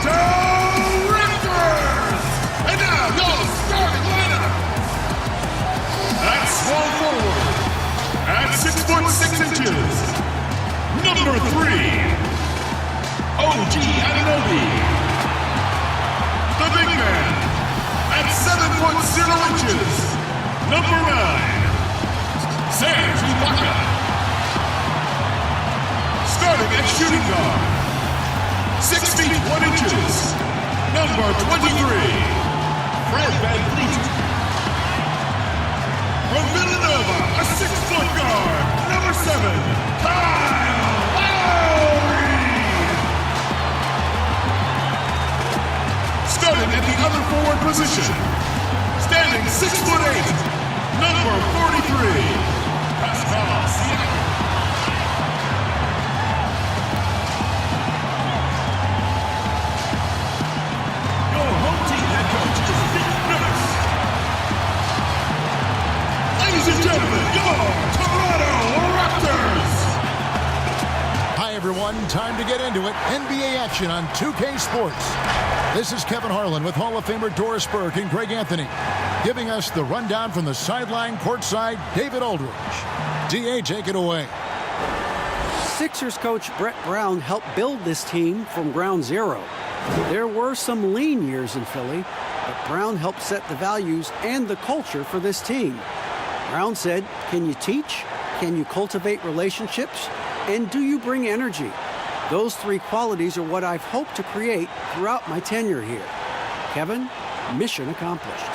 Toronto Raptors! And now, your starting lineup. At small forward, at 6'6". Number 3, OG Anunoby. The big man, at 7'0". Number 9, Serge Ibaka. Starting at shooting guard, 6 feet 1 inches. Number 23, Fred VanVleet. From Villanova, a 6-foot guard, number 7, Kyle Lowry. Starting at the other forward position, standing 6'8", number 43, Pascal Siakam. Your home team head coach is Nick Nurse. Ladies and gentlemen, your Toronto Raptors. Hi, everyone. Time to get into it. NBA action on 2K Sports. This is Kevin Harlan with Hall of Famer Doris Burke and Greg Anthony, giving us the rundown from the sideline courtside, David Aldridge. DA, take it away. Sixers coach Brett Brown helped build this team from ground zero. There were some lean years in Philly, but Brown helped set the values and the culture for this team. Brown said, "Can you teach? Can you cultivate relationships? And do you bring energy? Those 3 qualities are what I've hoped to create throughout my tenure here." Kevin, mission accomplished.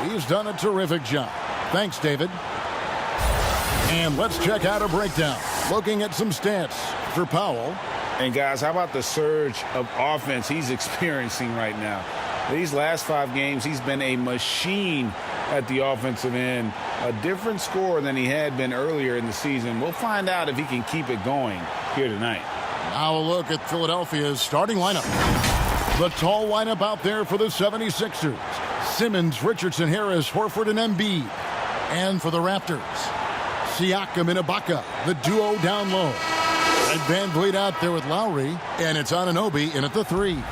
He's done a terrific job. Thanks, David. And let's check out a breakdown. Looking at some stats for Powell. And guys, how about the surge of offense he's experiencing right now? These last 5 games, he's been a machine at the offensive end. A different score than he had been earlier in the season. We'll find out if he can keep it going here tonight. Now a look at Philadelphia's starting lineup. The tall lineup out there for the 76ers. Simmons, Richardson, Harris, Horford, and Embiid. And for the Raptors, Siakam and Ibaka, the duo down low. And VanVleet out there with Lowry, and it's Anunoby in at the 3.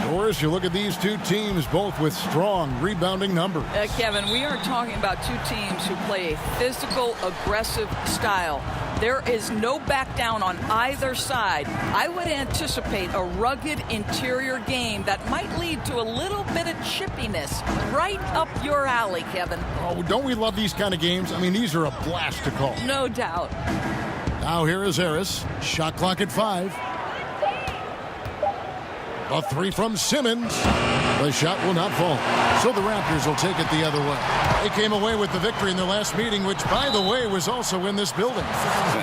Doris, you look at these 2 teams, both with strong rebounding numbers. Kevin, we are talking about 2 teams who play a physical, aggressive style. There is no back down on either side. I would anticipate a rugged interior game that might lead to a little bit of chippiness. Right up your alley, Kevin. Oh, don't we love these kind of games? I mean, these are a blast to call. No doubt. Now here is Harris. Shot clock at 5. A 3 from Simmons. The shot will not fall. So the Raptors will take it the other way. They came away with the victory in their last meeting, which, by the way, was also in this building.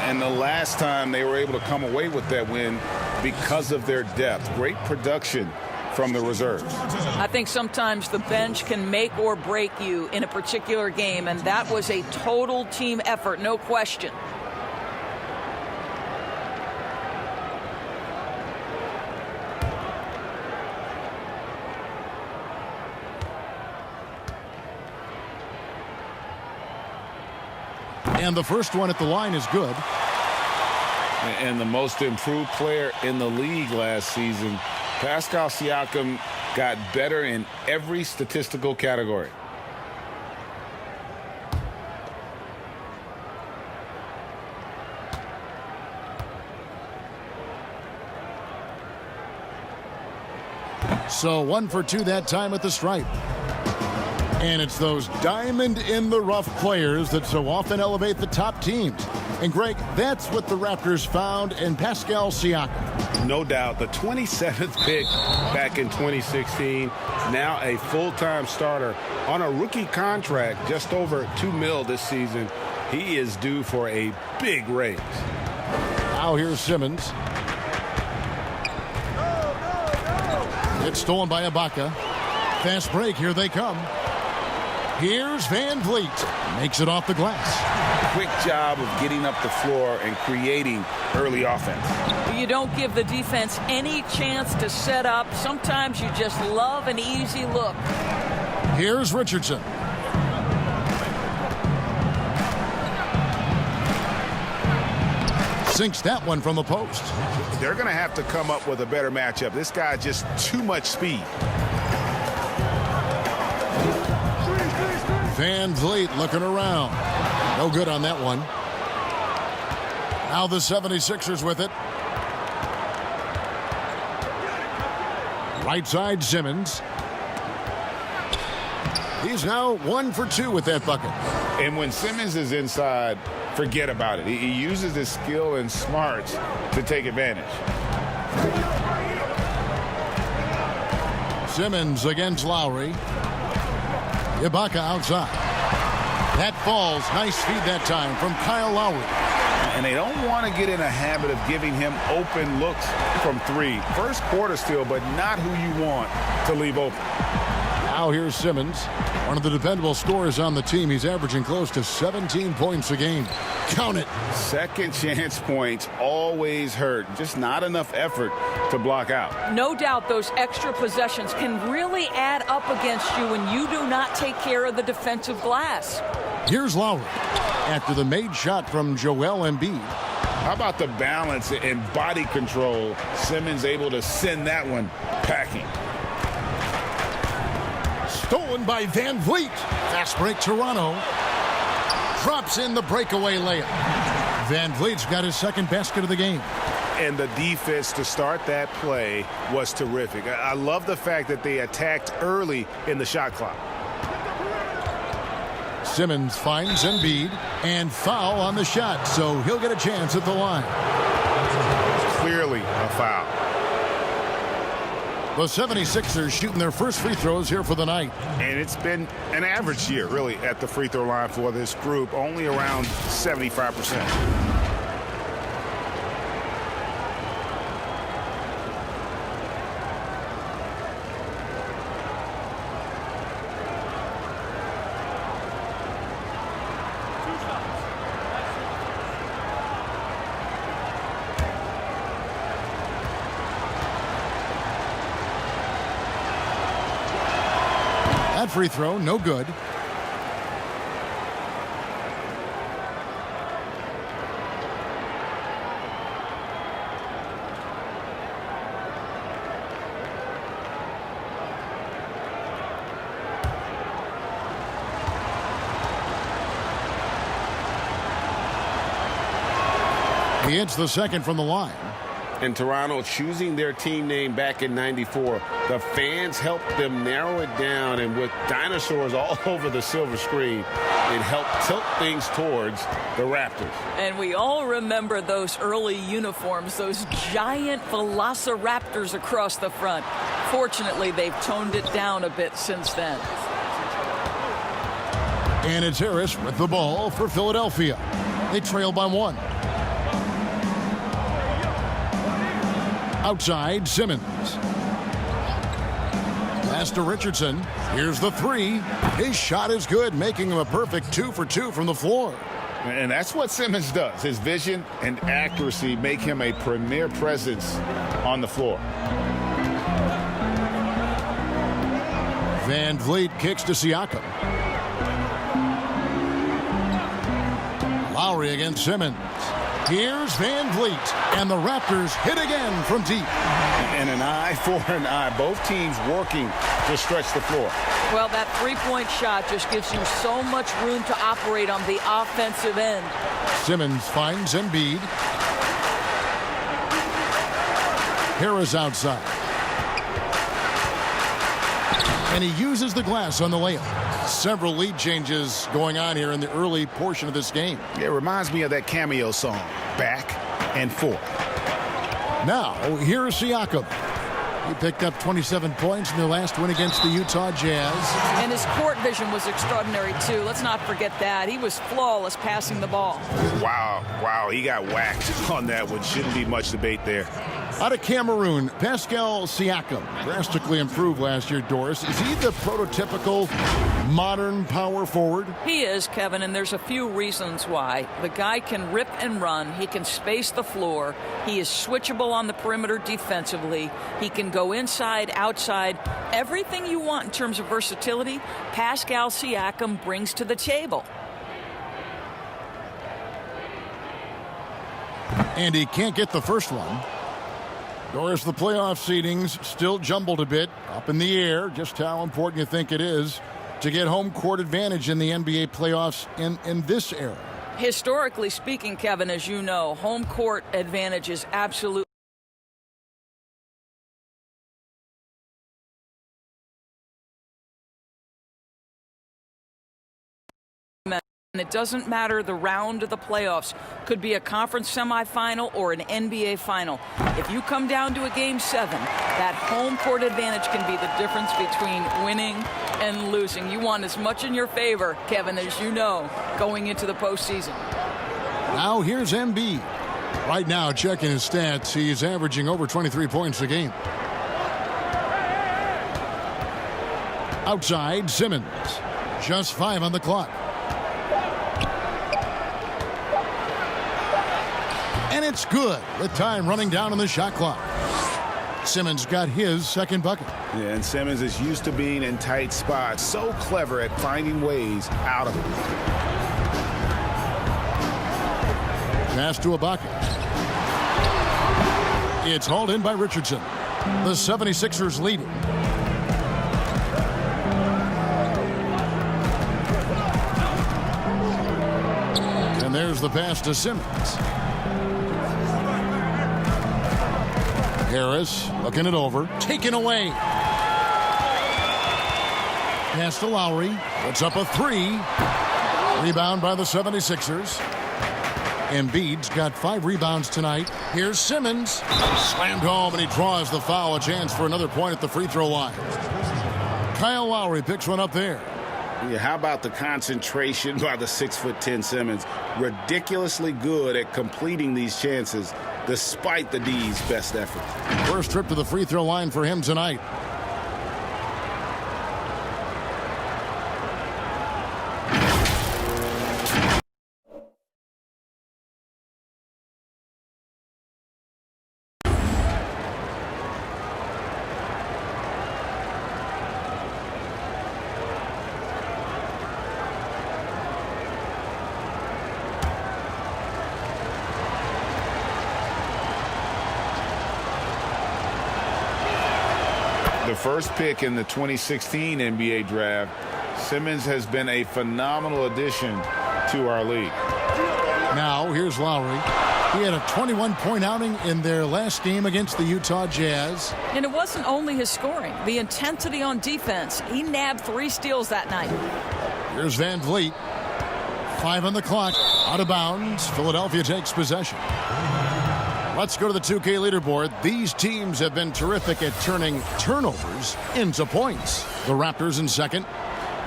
And the last time they were able to come away with that win because of their depth. Great production from the reserves. I think sometimes the bench can make or break you in a particular game, and that was a total team effort, no question. And the first one at the line is good. And the most improved player in the league last season, Pascal Siakam, got better in every statistical category. So 1 for 2 that time at the stripe. And it's those diamond-in-the-rough players that so often elevate the top teams. And, Greg, that's what the Raptors found in Pascal Siakam. No doubt. The 27th pick back in 2016. Now a full-time starter on a rookie contract, just over $2 million this season. He is due for a big raise. Now here's Simmons. It's stolen by Ibaka. Fast break. Here they come. Here's VanVleet. Makes it off the glass. Quick job of getting up the floor and creating early offense. You don't give the defense any chance to set up. Sometimes you just love an easy look. Here's Richardson. Sinks that one from the post. They're going to have to come up with a better matchup. This guy just too much speed. Van Vliet looking around. No good on that one. Now the 76ers with it. Right side, Simmons. He's now 1 for 2 with that bucket. And when Simmons is inside, forget about it. He uses his skill and smarts to take advantage. Simmons against Lowry. Ibaka outside. That falls. Nice feed that time from Kyle Lowry. And they don't want to get in a habit of giving him open looks from three. First quarter still, but not who you want to leave open. Now here's Simmons, one of the dependable scorers on the team. He's averaging close to 17 points a game. Count it. Second chance points always hurt. Just not enough effort to block out. No doubt those extra possessions can really add up against you when you do not take care of the defensive glass. Here's Lowry after the made shot from Joel Embiid. How about the balance and body control? Simmons able to send that one packing. Stolen by Van Vliet. Fast break Toronto. Drops in the breakaway layup. Van Vliet's got his second basket of the game. And the defense to start that play was terrific. I love the fact that they attacked early in the shot clock. Simmons finds Embiid and foul on the shot, so he'll get a chance at the line. Clearly a foul. The 76ers shooting their first free throws here for the night. And it's been an average year, really, at the free throw line for this group, only around 75%. That free throw, no good. He hits the second from the line. And Toronto choosing their team name back in '94. The fans helped them narrow it down, and with dinosaurs all over the silver screen, it helped tilt things towards the Raptors. And we all remember those early uniforms, those giant velociraptors across the front. Fortunately, they've toned it down a bit since then. And it's Harris with the ball for Philadelphia. They trail by 1. Outside, Simmons. Pass to Richardson. Here's the three. His shot is good, making him a perfect 2 for 2 from the floor. And that's what Simmons does. His vision and accuracy make him a premier presence on the floor. Van Vliet kicks to Siakam. Lowry against Simmons. Here's Van Vliet, and the Raptors hit again from deep. And an eye for an eye. Both teams working to stretch the floor. Well, that three-point shot just gives you so much room to operate on the offensive end. Simmons finds Embiid. Harris outside. And he uses the glass on the layup. Several lead changes going on here in the early portion of this game. It reminds me of that cameo song, Back and Forth. Now, here's Siakam. He picked up 27 points in their last win against the Utah Jazz. And his court vision was extraordinary, too. Let's not forget that. He was flawless passing the ball. Wow, he got whacked on that one. Shouldn't be much debate there. Out of Cameroon, Pascal Siakam drastically improved last year, Doris. Is he the prototypical modern power forward? He is, Kevin, and there's a few reasons why. The guy can rip and run. He can space the floor. He is switchable on the perimeter defensively. He can go inside, outside. Everything you want in terms of versatility, Pascal Siakam brings to the table. And he can't get the first one. Doris, the playoff seedings still jumbled a bit up in the air. Just how important you think it is to get home court advantage in the NBA playoffs in this era? Historically speaking, Kevin, as you know, home court advantage is absolutely. And it doesn't matter the round of the playoffs. Could be a conference semifinal or an NBA final. If you come down to a game 7, that home court advantage can be the difference between winning and losing. You want as much in your favor, Kevin, as you know, going into the postseason. Now here's Embiid. Right now, checking his stats, he's averaging over 23 points a game. Outside, Simmons. Just 5 on the clock. And it's good with time running down on the shot clock. Simmons got his second bucket. Yeah, and Simmons is used to being in tight spots. So clever at finding ways out of it. Pass to Ibaka. It's hauled in by Richardson. The 76ers leading. And there's the pass to Simmons. Harris looking it over. Taken away. Pass to Lowry. Puts up a 3. Rebound by the 76ers. Embiid's got 5 rebounds tonight. Here's Simmons. Slammed home, and he draws the foul. A chance for another point at the free throw line. Kyle Lowry picks one up there. Yeah, how about the concentration by the 6'10" Simmons? Ridiculously good at completing these chances, despite the D's best efforts. First trip to the free throw line for him tonight. The first pick in the 2016 NBA draft, Simmons has been a phenomenal addition to our league. Now, here's Lowry. He had a 21-point outing in their last game against the Utah Jazz. And it wasn't only his scoring. The intensity on defense. He nabbed 3 steals that night. Here's Van Vliet. 5 on the clock. Out of bounds. Philadelphia takes possession. Let's go to the 2K leaderboard. These teams have been terrific at turning turnovers into points. The Raptors in second.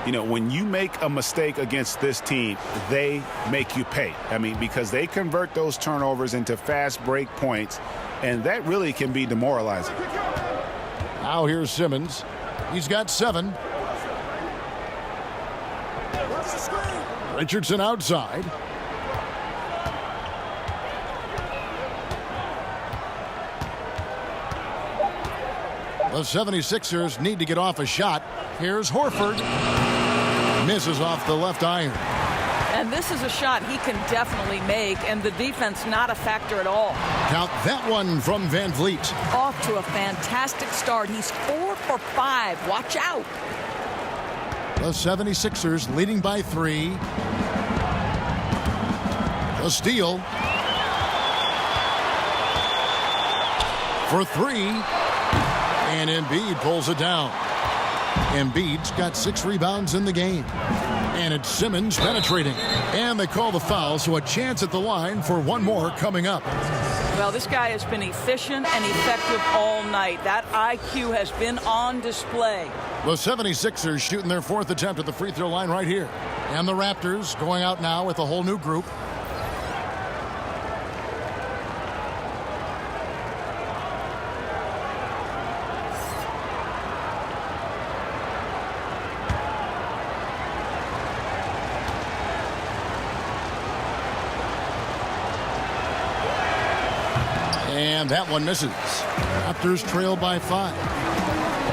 You know, when you make a mistake against this team, they make you pay. I mean, because they convert those turnovers into fast break points, and that really can be demoralizing. Now here's Simmons. He's got 7. Richardson outside. The 76ers need to get off a shot. Here's Horford. Misses off the left iron. And this is a shot he can definitely make, and the defense not a factor at all. Count that one from Van Vliet. Off to a fantastic start. He's 4 for 5. Watch out. The 76ers leading by 3. The steal. For 3. And Embiid pulls it down. Embiid's got 6 rebounds in the game. And it's Simmons penetrating. And they call the foul, so a chance at the line for one more coming up. Well, this guy has been efficient and effective all night. That IQ has been on display. The 76ers shooting their 4th attempt at the free throw line right here. And the Raptors going out now with a whole new group. And that one misses. Raptors trail by 5.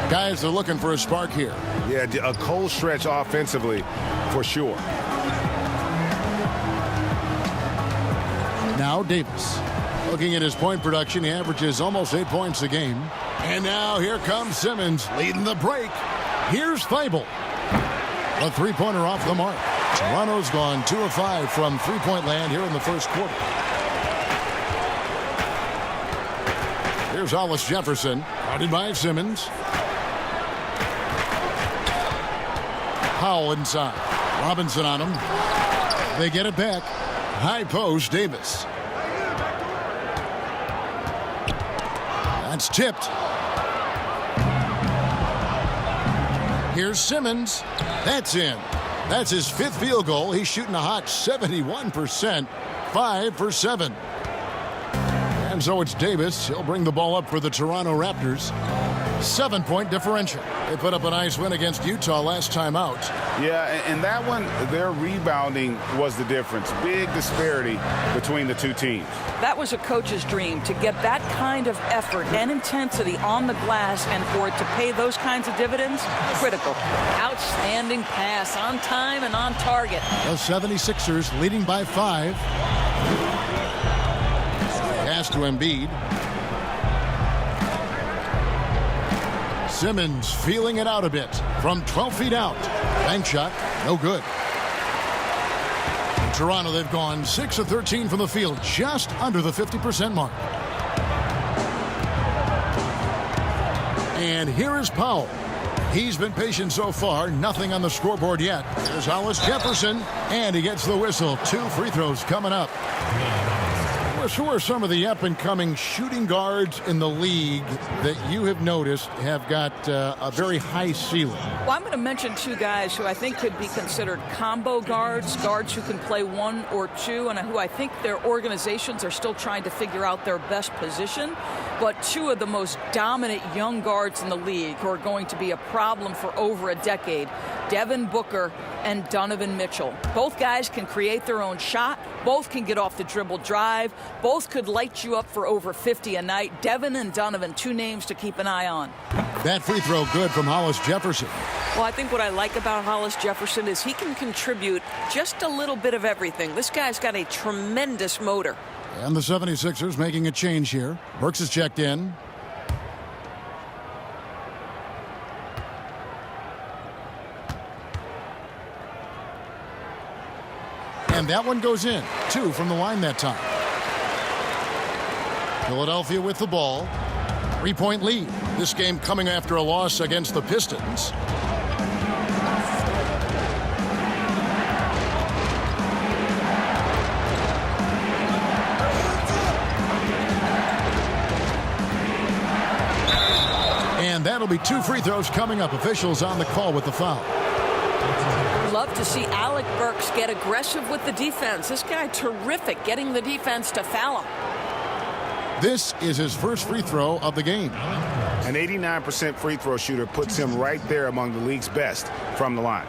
Guys are looking for a spark here. Yeah, a cold stretch offensively, for sure. Now Davis. Looking at his point production, he averages almost 8 points a game. And now here comes Simmons leading the break. Here's Thibault. A three-pointer off the mark. Toronto's gone 2 of 5 from three-point land here in the first quarter. Here's Hollis Jefferson, guarded by Simmons. Powell inside. Robinson on him. They get it back. High post, Davis. That's tipped. Here's Simmons. That's in. That's his 5th field goal. He's shooting a hot 71%. 5 for 7. And so it's Davis. He'll bring the ball up for the Toronto Raptors. 7-point differential. They put up a nice win against Utah last time out. Yeah, and that one, their rebounding was the difference. Big disparity between the two teams. That was a coach's dream, to get that kind of effort and intensity on the glass, and for it to pay those kinds of dividends, critical. Outstanding pass, on time and on target. The 76ers leading by 5. Pass to Embiid. Simmons feeling it out a bit from 12 feet out. Bank shot, no good. In Toronto, they've gone 6 of 13 from the field, just under the 50% mark. And here is Powell. He's been patient so far, nothing on the scoreboard yet. There's Hollis Jefferson, and he gets the whistle. 2 free throws coming up. Who are some of the up-and-coming shooting guards in the league that you have noticed have got a very high ceiling? Well, I'm going to mention 2 guys who I think could be considered combo guards who can play 1 or 2, and who I think their organizations are still trying to figure out their best position. But 2 of the most dominant young guards in the league who are going to be a problem for over a decade, Devin Booker and Donovan Mitchell. Both guys can create their own shot. Both can get off the dribble drive. Both could light you up for over 50 a night. Devin and Donovan, 2 names to keep an eye on. That free throw good from Hollis Jefferson. Well, I think what I like about Hollis Jefferson is he can contribute just a little bit of everything. This guy's got a tremendous motor. And the 76ers making a change here. Burks is checked in. And that one goes in. 2 from the line that time. Philadelphia with the ball. 3-point lead. This game coming after a loss against the Pistons. And that'll be 2 free throws coming up. Officials on the call with the foul. Love to see Alec Burks get aggressive with the defense. This guy terrific getting the defense to foul him. This is his first free throw of the game. An 89% free throw shooter puts him right there among the league's best from the line.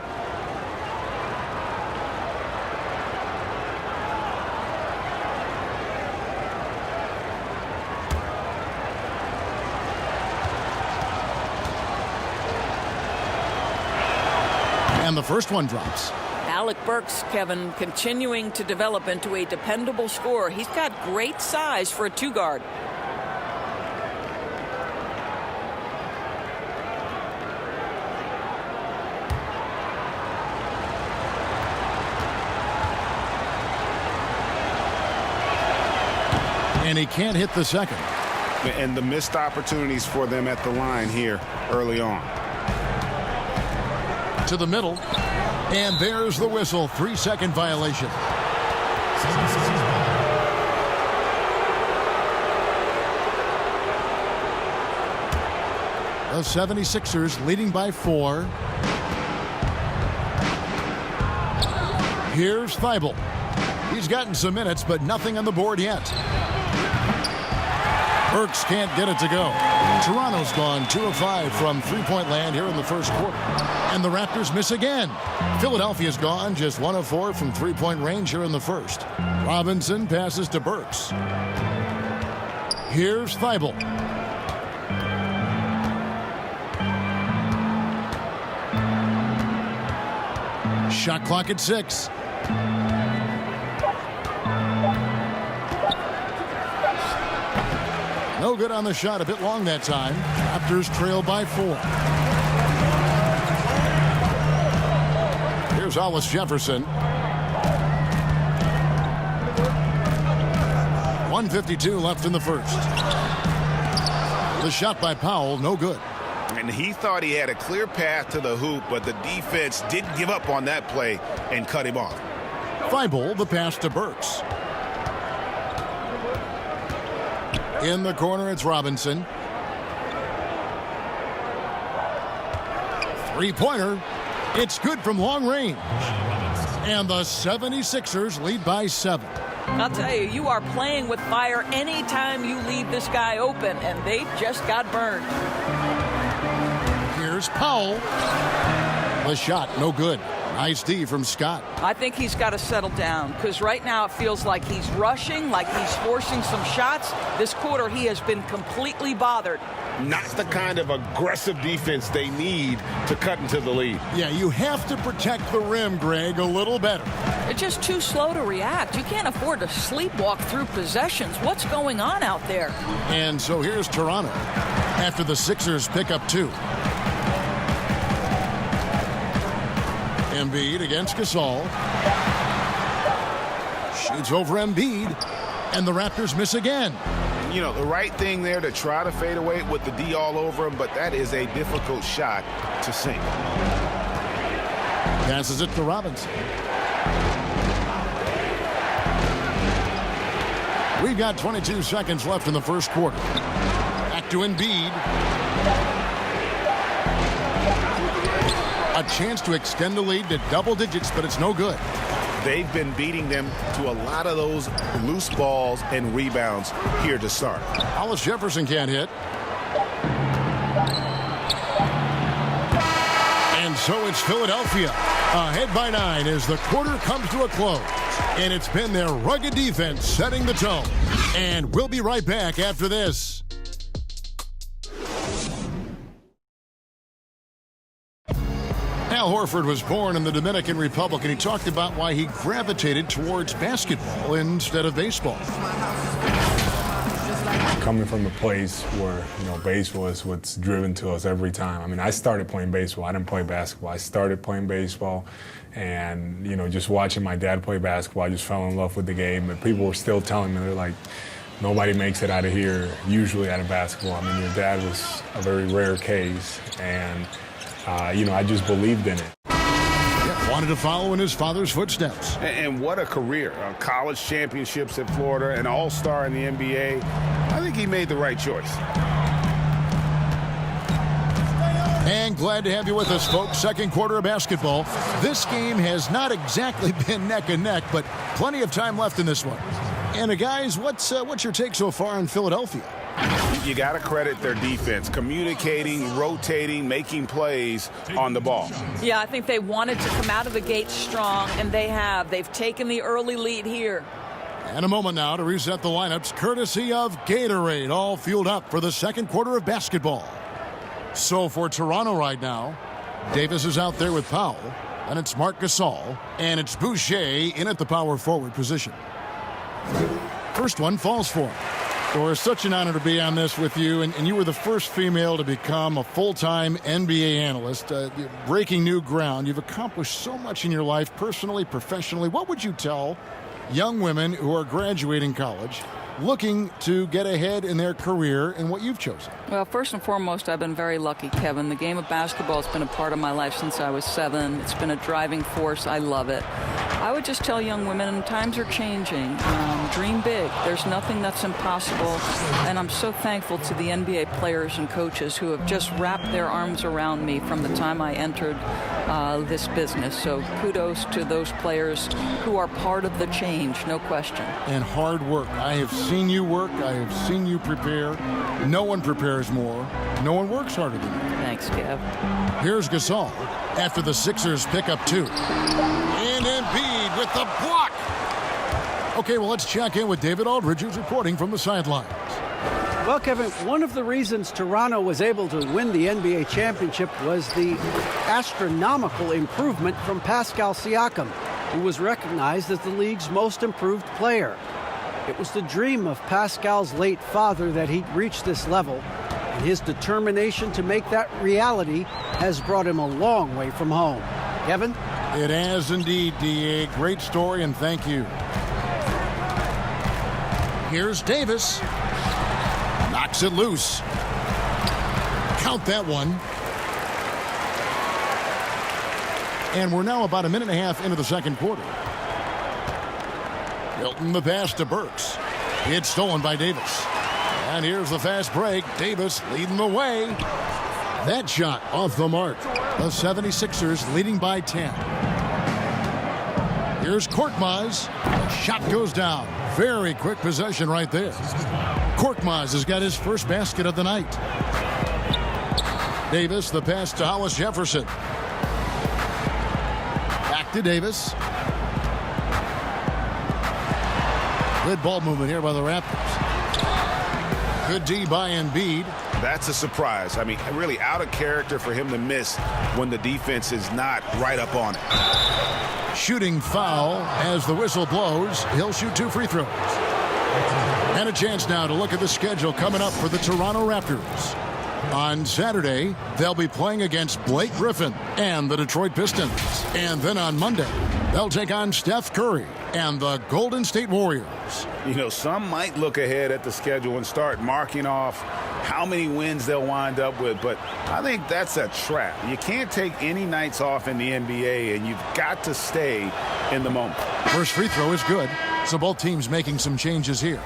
And the first one drops. Alec Burks, Kevin, continuing to develop into a dependable scorer. He's got great size for a 2-guard. And he can't hit the second. And the missed opportunities for them at the line here early on. To the middle. And there's the whistle. 3-second violation. The 76ers leading by 4. Here's Thibault. He's gotten some minutes, but nothing on the board yet. Burks can't get it to go. Toronto's gone 2 of 5 from three-point land here in the first quarter. And the Raptors miss again. Philadelphia's gone just 1 of 4 from three-point range here in the first. Robinson passes to Burks. Here's Thibault. Shot clock at 6. No good on the shot. A bit long that time. Raptors trail by 4. Here's Hollis Jefferson. 1:52 left in the first. The shot by Powell, no good. And he thought he had a clear path to the hoop, but the defense didn't give up on that play and cut him off. Thibault, the pass to Burks. In the corner, it's Robinson. Three-pointer. It's good from long range. And the 76ers lead by 7. I'll tell you, you are playing with fire anytime you leave this guy open, and they just got burned. Here's Powell. The shot, no good. Nice D from Scott. I think he's got to settle down, because right now it feels like he's rushing, like he's forcing some shots. This quarter, he has been completely bothered. Not the kind of aggressive defense they need to cut into the lead. Yeah, you have to protect the rim, Greg, a little better. It's just too slow to react. You can't afford to sleepwalk through possessions. What's going on out there? And so here's Toronto after the Sixers pick up 2. Embiid against Gasol. Shoots over Embiid, and the Raptors miss again. You know, the right thing there to try to fade away with the D all over him, but that is a difficult shot to sink. Passes it to Robinson. We've got 22 seconds left in the first quarter. Back to Embiid. A chance to extend the lead to double digits, but it's no good. They've been beating them to a lot of those loose balls and rebounds here to start. Hollis Jefferson can't hit. And so it's Philadelphia ahead by 9 as the quarter comes to a close. And it's been their rugged defense setting the tone. And we'll be right back after this. Al Horford was born in the Dominican Republic, and he talked about why he gravitated towards basketball instead of baseball. Coming from a place where, baseball is what's driven to us every time. I mean, I started playing baseball. I didn't play basketball. I started playing baseball, and, just watching my dad play basketball, I just fell in love with the game. But people were still telling me, they're like, nobody makes it out of here, usually out of basketball. I mean, your dad was a very rare case, and I just believed in it. Yeah, wanted to follow in his father's footsteps. And what a career. College championships at Florida, an all-star in the NBA. I think he made the right choice. And glad to have you with us, folks. Second quarter of basketball. This game has not exactly been neck and neck, but plenty of time left in this one. And guys, what's your take so far on Philadelphia? You got to credit their defense, communicating, rotating, making plays on the ball. Yeah, I think they wanted to come out of the gate strong, and they have. They've taken the early lead here. And a moment now to reset the lineups, courtesy of Gatorade, all fueled up for the second quarter of basketball. So for Toronto right now, Davis is out there with Powell, and it's Marc Gasol, and it's Boucher in at the power forward position. First one falls for him. Well, it's such an honor to be on this with you, and you were the first female to become a full-time NBA analyst, breaking new ground. You've accomplished so much in your life, personally, professionally. What would you tell young women who are graduating college, looking to get ahead in their career in what you've chosen? Well, first and foremost, I've been very lucky, Kevin. The game of basketball has been a part of my life since I was 7. It's been a driving force. I love it. I would just tell young women, times are changing. Dream big. There's nothing that's impossible. And I'm so thankful to the NBA players and coaches who have just wrapped their arms around me from the time I entered this business. So kudos to those players who are part of the change, no question. And hard work. I have seen you work. I have seen you prepare. No one prepares more. No one works harder than you. Thanks, Kev. Here's Gasol after the Sixers pick up 2. And Embiid with the block. Okay, well, let's check in with David Aldridge, who's reporting from the sidelines. Well, Kevin, one of the reasons Toronto was able to win the NBA championship was the astronomical improvement from Pascal Siakam, who was recognized as the league's most improved player. It was the dream of Pascal's late father that he'd reach this level, and his determination to make that reality has brought him a long way from home. Kevin? It has indeed, D.A. Great story, and thank you. Here's Davis. Knocks it loose. Count that one. And we're now about a minute and a half into the second quarter. Hilton the pass to Burks. It's stolen by Davis. And here's the fast break. Davis leading the way. That shot off the mark. The 76ers leading by 10. Here's Korkmaz. The shot goes down. Very quick possession right there. Korkmaz has got his first basket of the night. Davis, the pass to Hollis Jefferson. Back to Davis. Good ball movement here by the Raptors. Good D by Embiid. That's a surprise. I mean, really out of character for him to miss when the defense is not right up on it. Shooting foul as the whistle blows. He'll shoot 2 free throws. And a chance now to look at the schedule coming up for the Toronto Raptors. On Saturday, they'll be playing against Blake Griffin and the Detroit Pistons. And then on Monday, they'll take on Steph Curry and the Golden State Warriors. You know, some might look ahead at the schedule and start marking off how many wins they'll wind up with, but I think that's a trap. You can't take any nights off in the NBA, and you've got to stay in the moment. First free throw is good, so both teams making some changes here.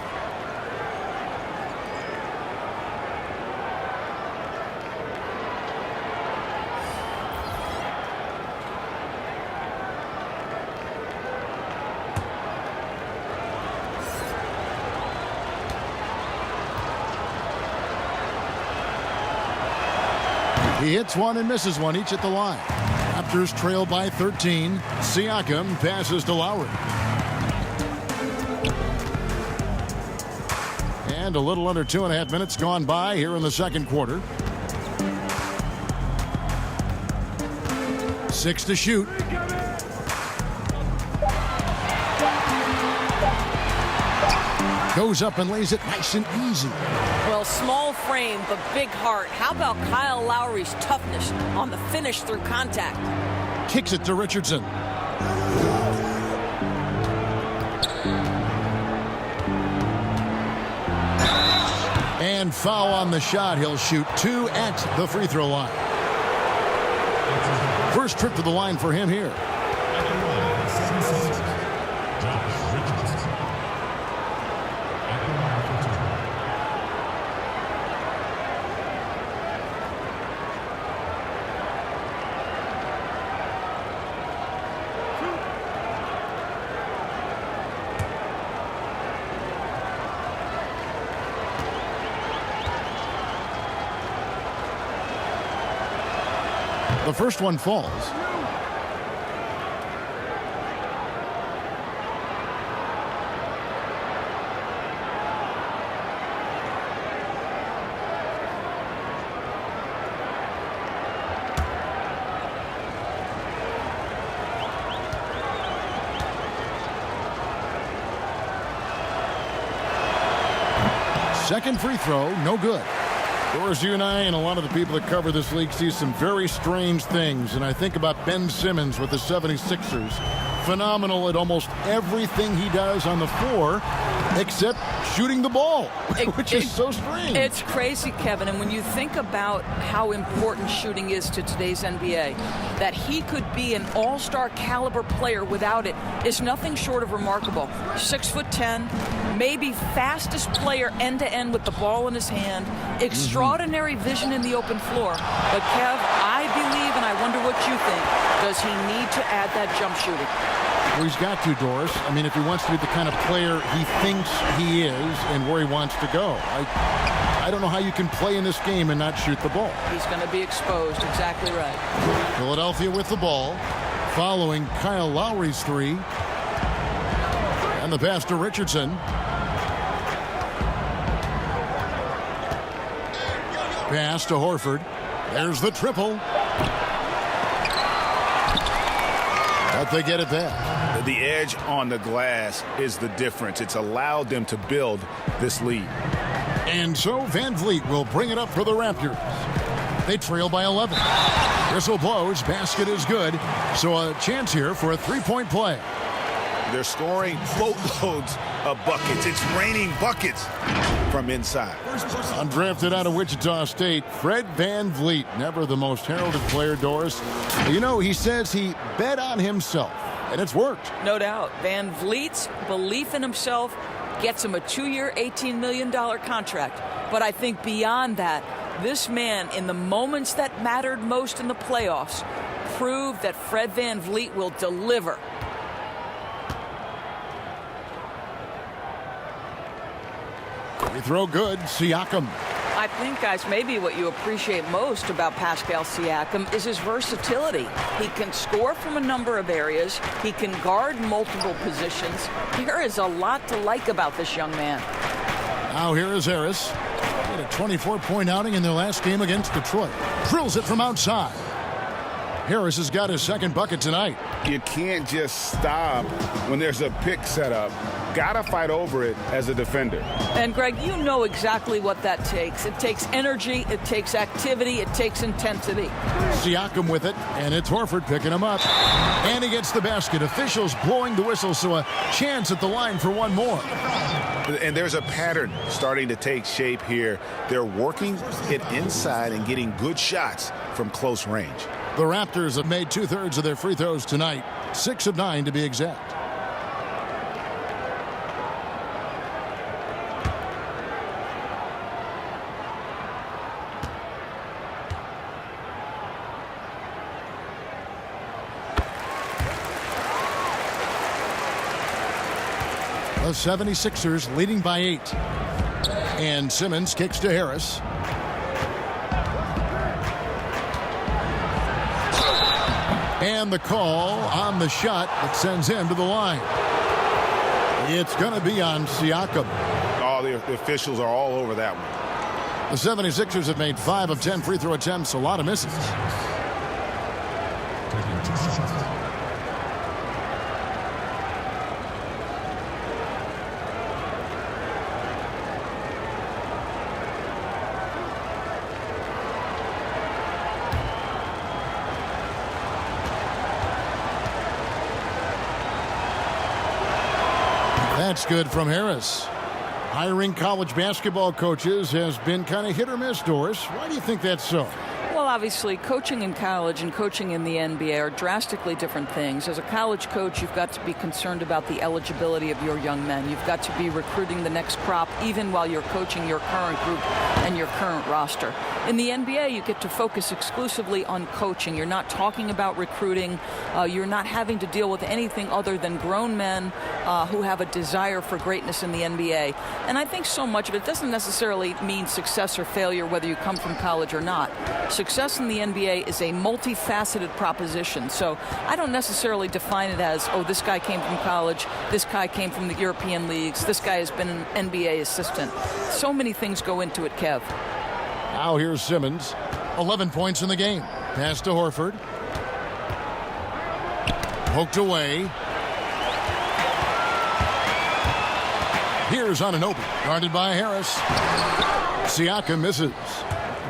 He hits one and misses one, each at the line. Raptors trail by 13. Siakam passes to Lowry. And a little under 2.5 minutes gone by here in the second quarter. 6 to shoot. Goes up and lays it nice and easy. Well, small frame, but big heart. How about Kyle Lowry's toughness on the finish through contact? Kicks it to Richardson. And foul on the shot. He'll shoot 2 at the free throw line. First trip to the line for him here. The first one falls. Second free throw, no good. Doris, you and I and a lot of the people that cover this league see some very strange things. And I think about Ben Simmons with the 76ers. Phenomenal at almost everything he does on the floor except shooting the ball, which is so strange. It's crazy, Kevin. And when you think about how important shooting is to today's NBA, that he could be an all-star caliber player without it is nothing short of remarkable. 6'10", maybe fastest player end-to-end with the ball in his hand. Extraordinary vision in the open floor. But, Kev, I believe, and I wonder what you think, does he need to add that jump shooting? Well, he's got to, Doris. I mean, if he wants to be the kind of player he thinks he is and where he wants to go. I don't know how you can play in this game and not shoot the ball. He's going to be exposed. Exactly right. Philadelphia with the ball, following Kyle Lowry's three. And the pass to Richardson. Pass to Horford. There's the triple. But they get it there. The edge on the glass is the difference. It's allowed them to build this lead. And so Van Vliet will bring it up for the Raptors. They trail by 11. Whistle blows, basket is good, so a chance here for a three-point play. They're scoring boatloads of buckets. It's raining buckets from inside. Undrafted out of Wichita State, Fred Van Vliet, never the most heralded player, Doris. You know, he says he bet on himself, and it's worked. No doubt. Van Vliet's belief in himself gets him a 2-year, $18 million contract. But I think beyond that, this man, in the moments that mattered most in the playoffs, proved that Fred Van Vliet will deliver. Free throw good, Siakam. I think, guys, maybe what you appreciate most about Pascal Siakam is his versatility. He can score from a number of areas. He can guard multiple positions. There is a lot to like about this young man. Now here is Harris. He had a 24-point outing in their last game against Detroit. Drills it from outside. Harris has got his second bucket tonight. You can't just stop when there's a pick set up. Gotta fight over it as a defender. And Greg, you know exactly what that takes. It takes energy, it takes activity, it takes intensity. Siakam with it, and it's Horford picking him up. And he gets the basket. Officials blowing the whistle, so a chance at the line for one more. And there's a pattern starting to take shape here. They're working it inside and getting good shots from close range. The Raptors have made 2/3 of their free throws tonight, 6 of 9 to be exact. The 76ers leading by 8. And Simmons kicks to Harris. And the call on the shot that sends him to the line. It's going to be on Siakam. Oh, the officials are all over that one. The 76ers have made 5 of 10 free throw attempts, a lot of misses. That's good from Harris. Hiring college basketball coaches has been kind of hit or miss, Doris. Why do you think that's so? Well, obviously, coaching in college and coaching in the NBA are drastically different things. As a college coach, you've got to be concerned about the eligibility of your young men. You've got to be recruiting the next crop, even while you're coaching your current group and your current roster. In the NBA, you get to focus exclusively on coaching. You're not talking about recruiting. You're not having to deal with anything other than grown men who have a desire for greatness in the NBA. And I think so much of it doesn't necessarily mean success or failure, whether you come from college or not. Success in the NBA is a multifaceted proposition. So I don't necessarily define it as, oh, this guy came from college, this guy came from the European leagues, this guy has been an NBA assistant. So many things go into it, Kev. Now here's Simmons. 11 points in the game. Pass to Horford. Poked away. Here's Anunoby. Guarded by Harris. Siakam misses.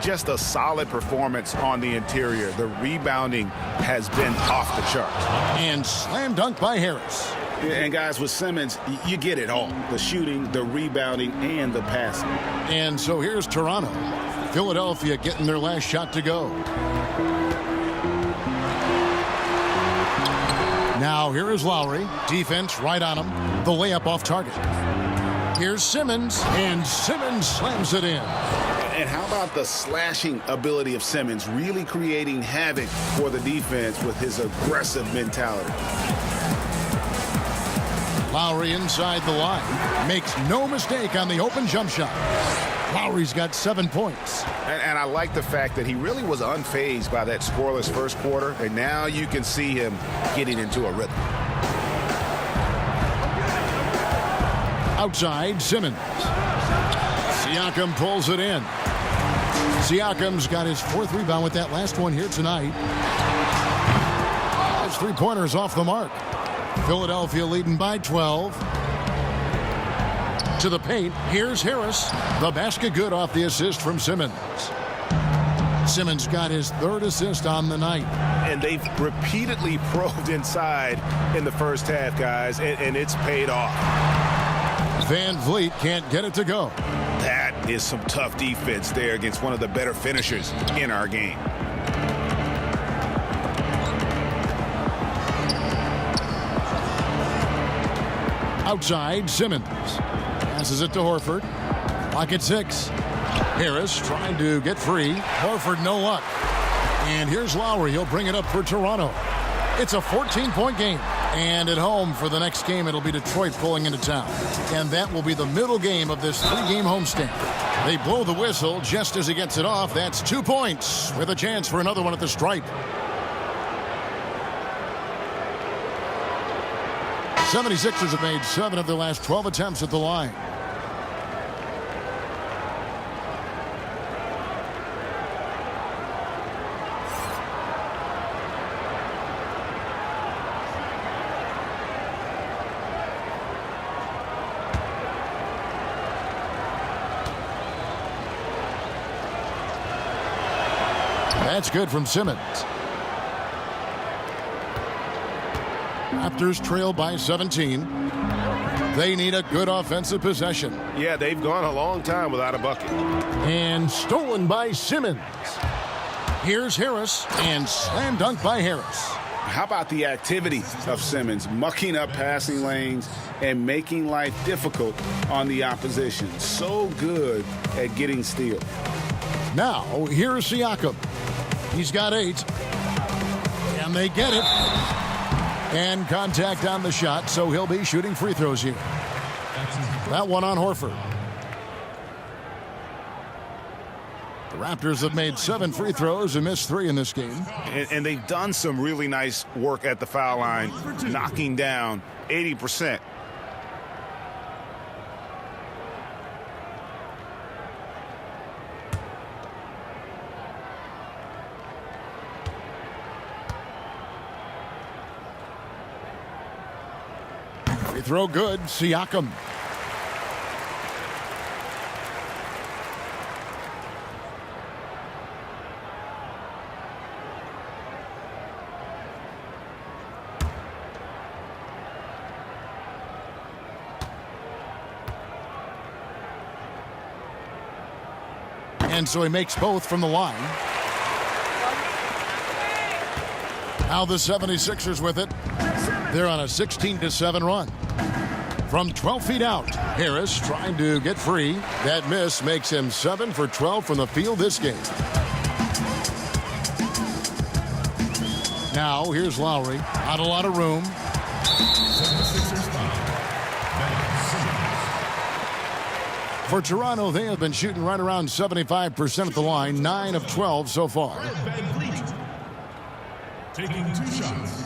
Just a solid performance on the interior. The rebounding has been off the charts. And slam dunk by Harris. And guys, with Simmons, you get it all. The shooting, the rebounding, and the passing. And so here's Toronto. Philadelphia getting their last shot to go. Now here is Lowry. Defense right on him. The layup off target. Here's Simmons, and Simmons slams it in. And how about the slashing ability of Simmons, really creating havoc for the defense with his aggressive mentality. Lowry inside the line. Makes no mistake on the open jump shot. Lowry's got 7 points. And I like the fact that he really was unfazed by that scoreless first quarter, and now you can see him getting into a rhythm. Outside, Simmons. Siakam pulls it in. Siakam's got his 4th rebound with that last one here tonight. His 3-pointers off the mark. Philadelphia leading by 12. To the paint, here's Harris. The basket good off the assist from Simmons. Simmons got his third assist on the night. And they've repeatedly probed inside in the first half, guys, and it's paid off. Van Vliet can't get it to go. That is some tough defense there against one of the better finishers in our game. Outside, Simmons. Passes it to Horford. Clock at 6. Harris trying to get free. Horford, no luck. And here's Lowry. He'll bring it up for Toronto. It's a 14-point game. And at home for the next game, it'll be Detroit pulling into town. And that will be the middle game of this 3-game homestand. They blow the whistle just as he gets it off. That's 2 points with a chance for another one at the stripe. 76ers have made 7 of their last 12 attempts at the line. That's good from Simmons. Raptors trail by 17. They need a good offensive possession. Yeah, they've gone a long time without a bucket. And stolen by Simmons. Here's Harris, and slam dunk by Harris. How about the activity of Simmons, mucking up passing lanes and making life difficult on the opposition. So good at getting steals. Now, here's Siakam. He's got 8. And they get it. And contact on the shot, so he'll be shooting free throws here. That one on Horford. The Raptors have made 7 free throws and missed 3 in this game. And they've done some really nice work at the foul line, knocking down 80%. Free throw good, Siakam. And so he makes both from the line. Now the 76ers with it. They're on a 16-7 run. From 12 feet out, Harris trying to get free. That miss makes him 7 for 12 from the field this game. Now here's Lowry. Not a lot of room. For Toronto, they have been shooting right around 75% at the line, 9 of 12 so far. Taking 2 shots.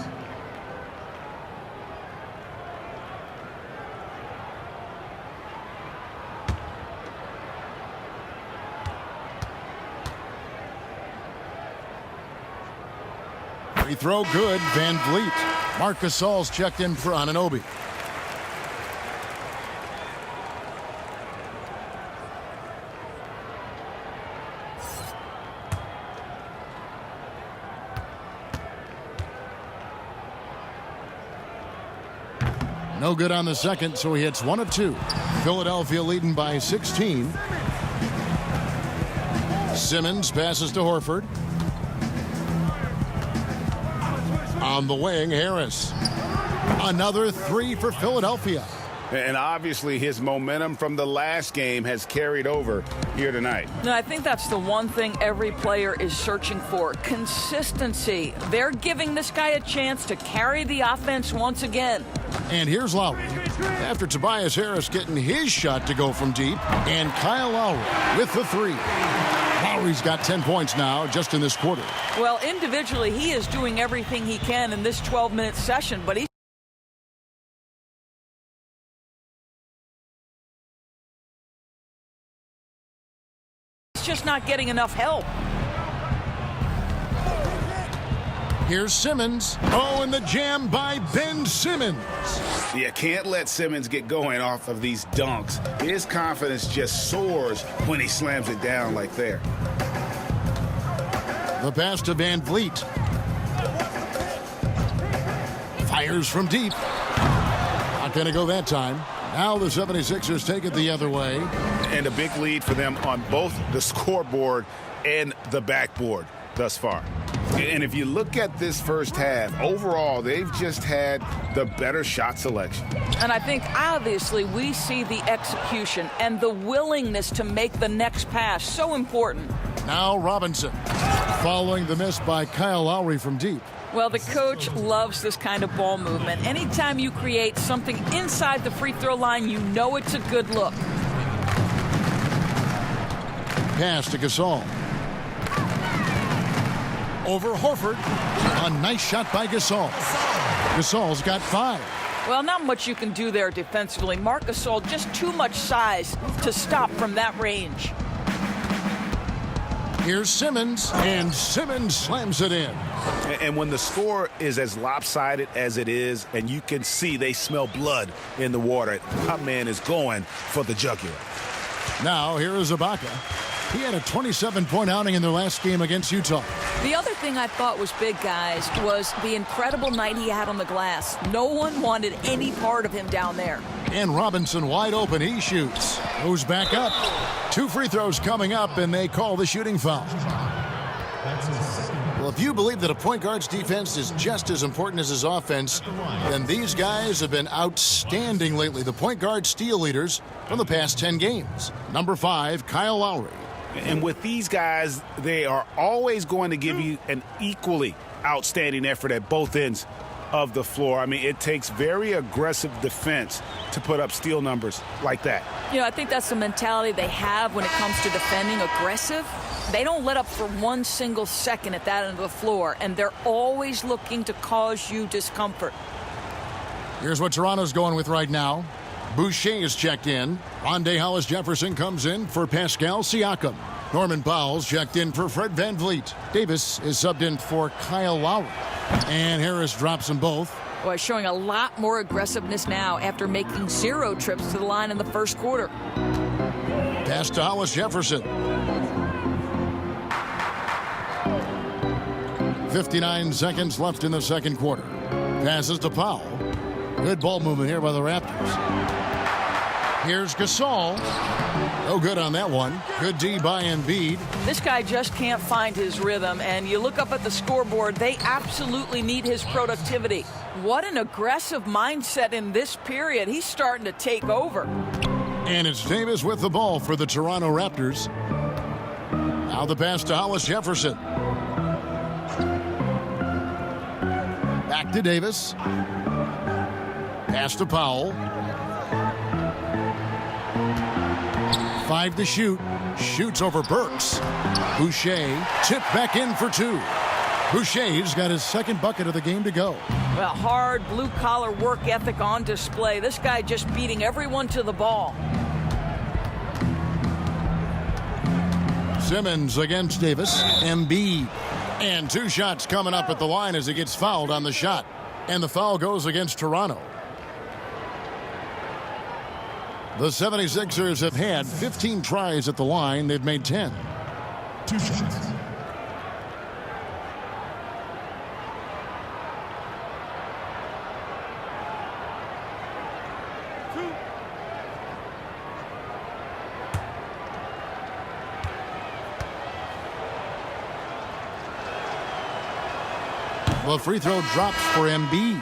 Free throw good, Van Vliet. Marc Gasol's checked in for Anunoby. No good on the second, so he hits 1 of 2. Philadelphia leading by 16. Simmons passes to Horford. On the wing, Harris. Another 3 for Philadelphia. And obviously his momentum from the last game has carried over here tonight. No, I think that's the one thing every player is searching for. Consistency. They're giving this guy a chance to carry the offense once again. And here's Lowry. After Tobias Harris getting his shot to go from deep. And Kyle Lowry with the 3. Lowry's got 10 points now just in this quarter. Well, individually, he is doing everything he can in this 12-minute session, but he's just not getting enough help. Here's Simmons. Oh, and the jam by Ben Simmons. You can't let Simmons get going off of these dunks. His confidence just soars when he slams it down like there. The pass to Van Vliet. Fires from deep. Not going to go that time. Now the 76ers take it the other way. And a big lead for them on both the scoreboard and the backboard thus far. And if you look at this first half, overall, they've just had the better shot selection. And I think, obviously, we see the execution and the willingness to make the next pass so important. Now Robinson, following the miss by Kyle Lowry from deep. Well, the coach loves this kind of ball movement. Anytime you create something inside the free throw line, you know it's a good look. Pass to Gasol. Over Horford. A nice shot by Gasol. Gasol's got 5. Well, not much you can do there defensively. Marc Gasol, just too much size to stop from that range. Here's Simmons, and Simmons slams it in. And when the score is as lopsided as it is, and you can see they smell blood in the water, that man is going for the jugular. Now, here is Ibaka. He had a 27-point outing in their last game against Utah. The other thing I thought was big, guys, was the incredible night he had on the glass. No one wanted any part of him down there. And Robinson wide open. He shoots. Goes back up. 2 free throws coming up, and they call the shooting foul. Well, if you believe that a point guard's defense is just as important as his offense, then these guys have been outstanding lately. The point guard steal leaders from the past 10 games. Number 5, Kyle Lowry. And with these guys, they are always going to give you an equally outstanding effort at both ends of the floor. I mean, it takes very aggressive defense to put up steal numbers like that. You know, I think that's the mentality they have when it comes to defending, aggressive. They don't let up for one single second at that end of the floor, and they're always looking to cause you discomfort. Here's what Toronto's going with right now. Boucher is checked in. Rondé Hollis-Jefferson comes in for Pascal Siakam. Norman Powell's checked in for Fred VanVleet. Davis is subbed in for Kyle Lowry. And Harris drops them both. Boy, showing a lot more aggressiveness now after making 0 trips to the line in the first quarter. Pass to Hollis-Jefferson. 59 seconds left in the second quarter. Passes to Powell. Good ball movement here by the Raptors. Here's Gasol. No good on that one. Good D by Embiid. This guy just can't find his rhythm, and you look up at the scoreboard, they absolutely need his productivity. What an aggressive mindset in this period. He's starting to take over. And it's Davis with the ball for the Toronto Raptors. Now the pass to Hollis-Jefferson. Back to Davis. Pass to Powell. 5 to shoot. Shoots over Burks. Boucher tipped back in for 2. Boucher's got his second bucket of the game to go. Well, hard blue-collar work ethic on display. This guy just beating everyone to the ball. Simmons against Davis. Embiid. And 2 shots coming up at the line as he gets fouled on the shot. And the foul goes against Toronto. The 76ers have had 15 tries at the line. They've made 10. 2 shots. The free throw drops for Embiid.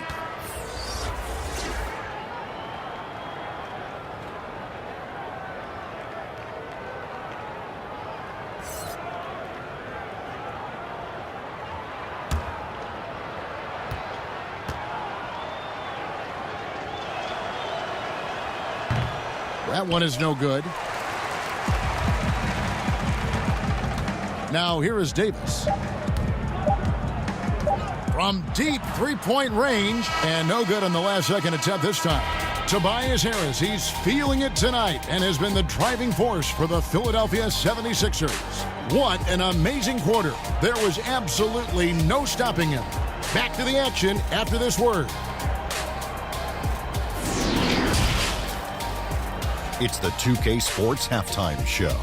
That one is no good. Now here is Davis. From deep three-point range, and no good on the last second attempt this time. Tobias Harris, he's feeling it tonight and has been the driving force for the Philadelphia 76ers. What an amazing quarter. There was absolutely no stopping him. Back to the action after this word. It's the 2K Sports Halftime Show.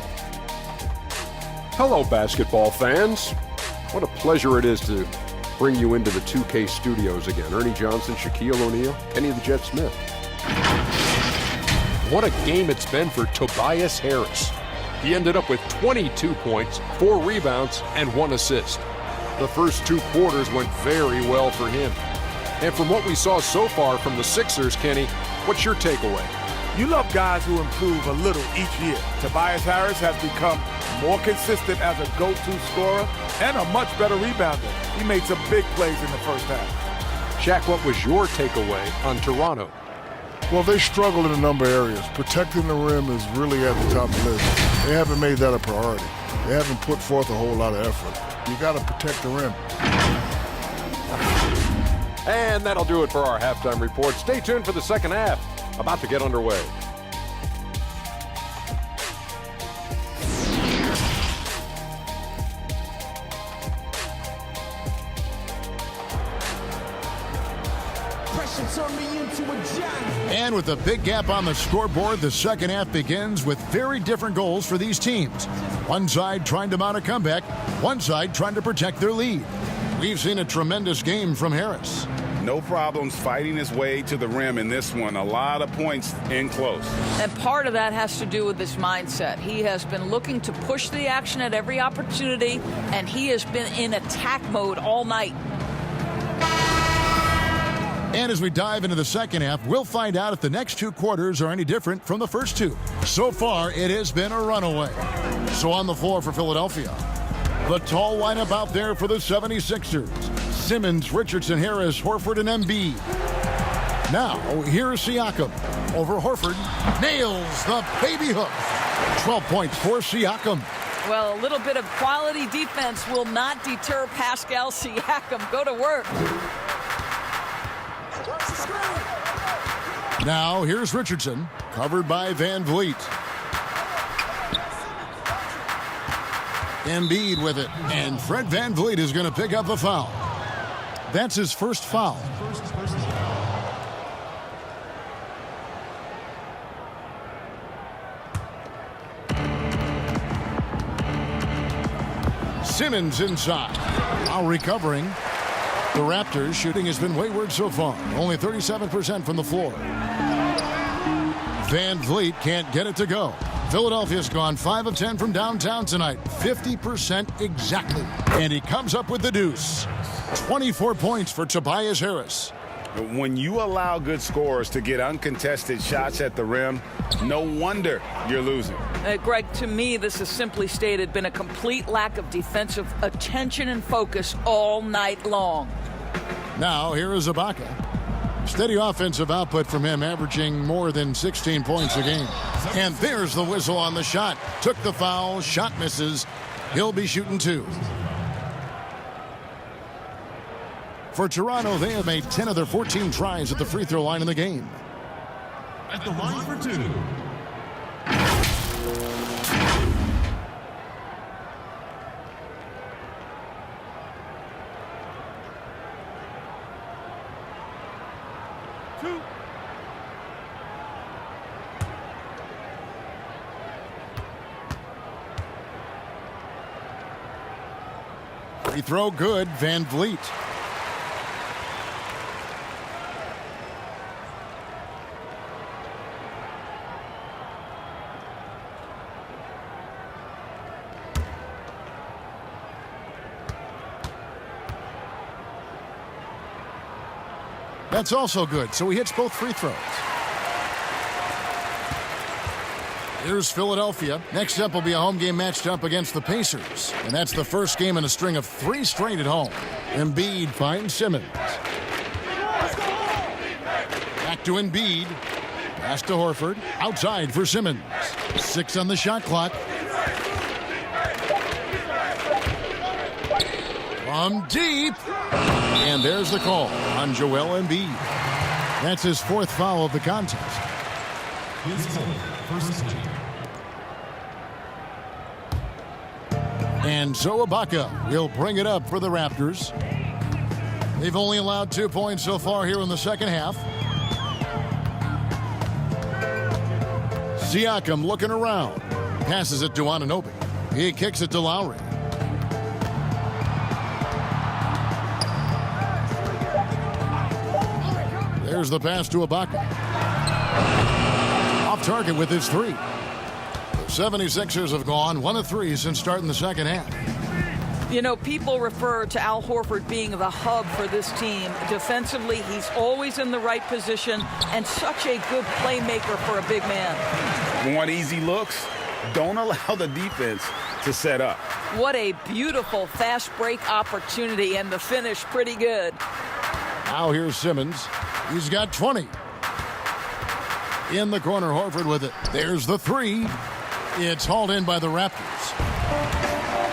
Hello, basketball fans. What a pleasure it is to bring you into the 2K studios again. Ernie Johnson, Shaquille O'Neal, Kenny the Jet Smith. What a game it's been for Tobias Harris. He ended up with 22 points, 4 rebounds, and 1 assist. The first 2 quarters went very well for him. And from what we saw so far from the Sixers, Kenny, what's your takeaway? You love guys who improve a little each year. Tobias Harris has become more consistent as a go-to scorer and a much better rebounder. He made some big plays in the first half. Shaq, what was your takeaway on Toronto? Well, they struggle in a number of areas. Protecting the rim is really at the top of the list. They haven't made that a priority. They haven't put forth a whole lot of effort. You got to protect the rim. And that'll do it for our halftime report. Stay tuned for the second half. About to get underway. And with a big gap on the scoreboard, the second half begins with very different goals for these teams. One side trying to mount a comeback, one side trying to protect their lead. We've seen a tremendous game from Harris. No problems fighting his way to the rim in this one. A lot of points in close. And part of that has to do with his mindset. He has been looking to push the action at every opportunity, and he has been in attack mode all night. And as we dive into the second half, we'll find out if the next 2 quarters are any different from the first 2. So far, it has been a runaway. So on the floor for Philadelphia, the tall lineup out there for the 76ers. Simmons, Richardson, Harris, Horford, and Embiid. Now, here's Siakam. Over Horford. Nails the baby hook. 12 points for Siakam. Well, a little bit of quality defense will not deter Pascal Siakam. Go to work. Now, here's Richardson. Covered by Van Vliet. Embiid with it. And Fred Van Vliet is going to pick up the foul. That's his first foul. Simmons inside. Now recovering. The Raptors shooting has been wayward so far. Only 37% from the floor. Van Vliet can't get it to go. Philadelphia's gone 5 of 10 from downtown tonight. 50% exactly. And he comes up with the deuce. 24 points for Tobias Harris. When you allow good scorers to get uncontested shots at the rim, no wonder you're losing. Greg, to me, this has simply stated been a complete lack of defensive attention and focus all night long. Now, here is Ibaka. Steady offensive output from him, averaging more than 16 points a game. And there's the whistle on the shot. Took the foul, shot misses. He'll be shooting 2. For Toronto, they have made 10 of their 14 tries at the free throw line in the game. At the line for 2. Free throw good, Van Vliet. That's also good, so he hits both free throws. Here's Philadelphia. Next up will be a home game matched up against the Pacers. And that's the first game in a string of 3 straight at home. Embiid finds Simmons. Back to Embiid. Pass to Horford. Outside for Simmons. 6 on the shot clock. From deep. And there's the call on Joel Embiid. That's his 4th foul of the contest. His first team. And so Ibaka will bring it up for the Raptors. They've only allowed 2 points so far here in the second half. Siakam looking around. Passes it to Anunoby. He kicks it to Lowry. There's the pass to Ibaka. Off target with his three. The 76ers have gone 1 of 3 since starting the second half. You know, people refer to Al Horford being the hub for this team. Defensively, he's always in the right position and such a good playmaker for a big man. Want easy looks? Don't allow the defense to set up. What a beautiful fast break opportunity, and the finish pretty good. Now here's Simmons. He's got 20. In the corner, Horford with it. There's the three. It's hauled in by the Raptors.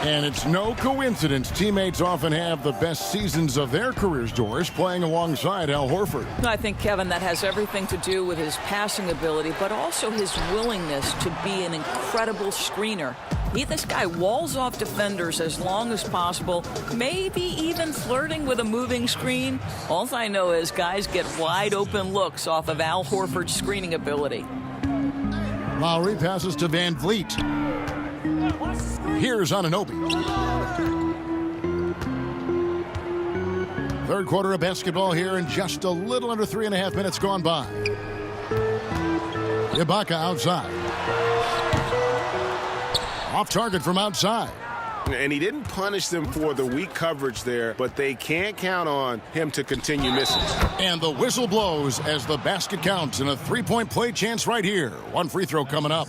And it's no coincidence teammates often have the best seasons of their careers, Doris, playing alongside Al Horford. I think, Kevin, that has everything to do with his passing ability, but also his willingness to be an incredible screener. This guy walls off defenders as long as possible, maybe even flirting with a moving screen. All I know is guys get wide open looks off of Al Horford's screening ability. Lowry passes to Van Vliet. Here's Anunoby. Third quarter of basketball here, and just a little under 3.5 minutes gone by. Ibaka outside. Off target from outside. And he didn't punish them for the weak coverage there, but they can't count on him to continue missing. And the whistle blows as the basket counts, and a three-point play chance right here. One free throw coming up.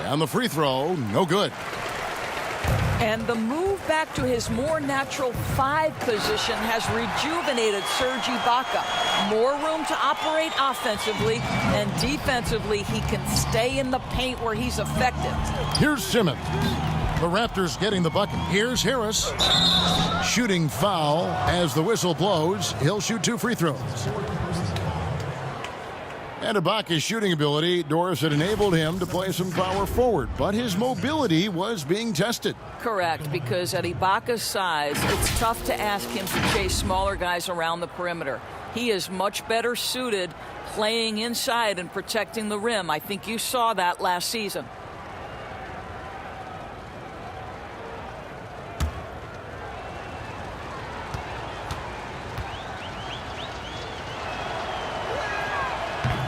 And the free throw, no good. And the move back to his more natural 5 position has rejuvenated Serge Ibaka. More room to operate offensively, and defensively he can stay in the paint where he's effective. Here's Simmons. The Raptors getting the bucket. Here's Harris. Shooting foul as the whistle blows. He'll shoot 2 free throws. And Ibaka's shooting ability, Doris, had enabled him to play some power forward, but his mobility was being tested. Correct, because at Ibaka's size, it's tough to ask him to chase smaller guys around the perimeter. He is much better suited playing inside and protecting the rim. I think you saw that last season.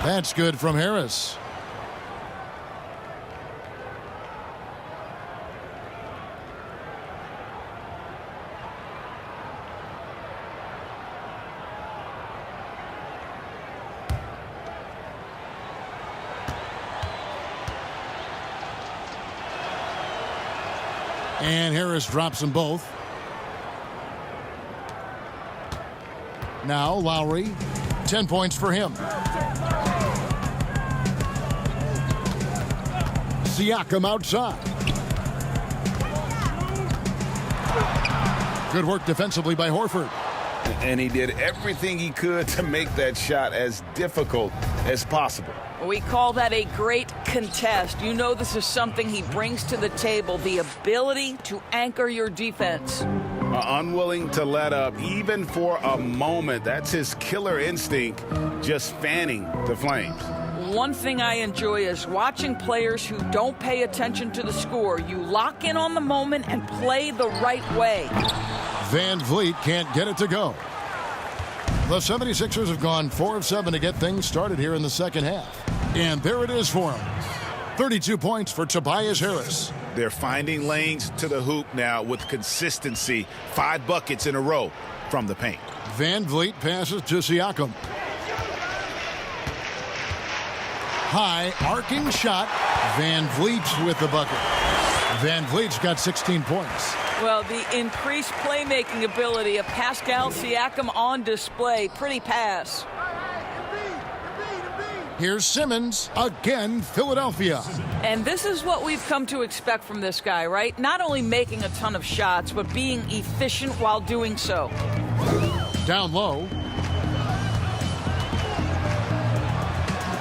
That's good from Harris. And Harris drops them both. Now Lowry, 10 points for him. Siakam outside. Good work defensively by Horford. And he did everything he could to make that shot as difficult as possible. We call that a great contest. You know this is something he brings to the table, the ability to anchor your defense. Unwilling to let up even for a moment. That's his killer instinct, just fanning the flames. One thing I enjoy is watching players who don't pay attention to the score. You lock in on the moment and play the right way. Van Vliet can't get it to go. The 76ers have gone 4 of 7 to get things started here in the second half. And there it is for him. 32 points for Tobias Harris. They're finding lanes to the hoop now with consistency. 5 buckets in a row from the paint. Van Vliet passes to Siakam. High arcing shot. Van Vliet with the bucket. Van Vliet's got 16 points. Well, the increased playmaking ability of Pascal Siakam on display. Pretty pass. Here's Simmons, again, Philadelphia. And this is what we've come to expect from this guy, right? Not only making a ton of shots, but being efficient while doing so. Down low.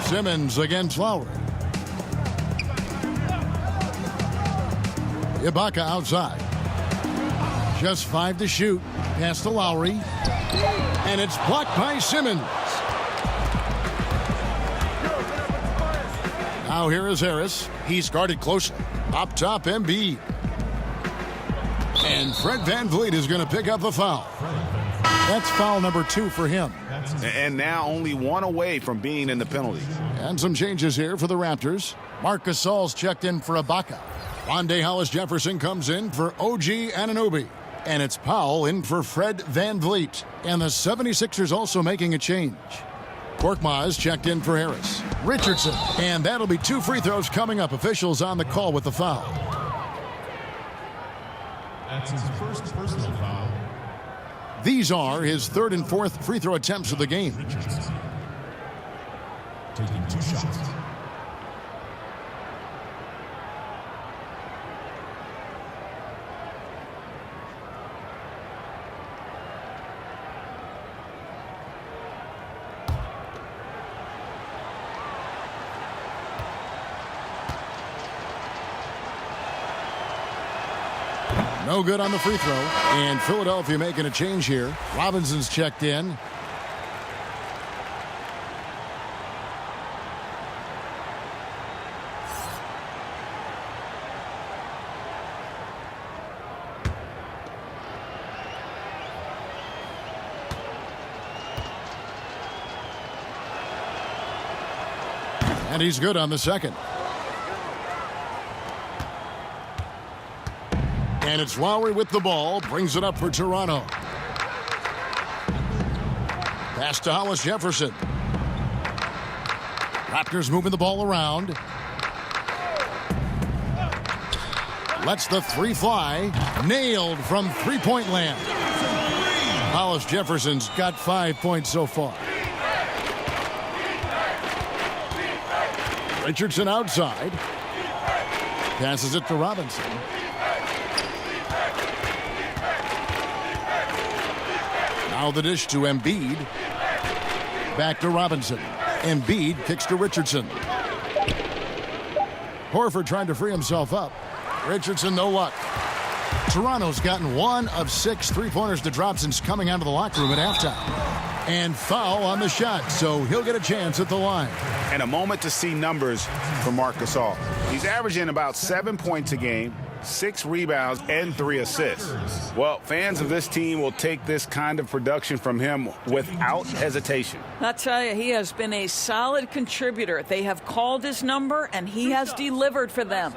Simmons against Lowry. Ibaka outside. Just 5 to shoot. Pass to Lowry. And it's blocked by Simmons. Now here is Harris. He's guarded closely. Up top, Embiid. And Fred VanVleet is going to pick up the foul. That's foul number 2 for him. And now only 1 away from being in the penalty. And some changes here for the Raptors. Marc Gasol's checked in for Ibaka. Wande Hollis-Jefferson comes in for OG Anunoby. And it's Powell in for Fred VanVleet. And the 76ers also making a change. Korkmaz checked in for Harris. Richardson. And that'll be 2 free throws coming up. Officials on the call with the foul. That's his first personal foul. These are his 3rd and 4th free throw attempts of the game. Richardson. Taking 2 shots. No good on the free throw. And Philadelphia making a change here. Robinson's checked in. And he's good on the second. And it's Lowry with the ball. Brings it up for Toronto. Pass to Hollis-Jefferson. Raptors moving the ball around. Lets the 3 fly. Nailed from three-point land. Hollis-Jefferson's got 5 points so far. Richardson outside. Passes it to Robinson. Now the dish to Embiid. Back to Robinson. Embiid kicks to Richardson. Horford trying to free himself up. Richardson, no luck. Toronto's gotten 1 of 6 3-pointers to drop since coming out of the locker room at halftime. And foul on the shot, so he'll get a chance at the line. And a moment to see numbers for Marc Gasol. He's averaging about 7 points a game, 6 rebounds, and 3 assists. Well, fans of this team will take this kind of production from him without hesitation. I'll tell you, he has been a solid contributor. They have called his number, and he has delivered for them.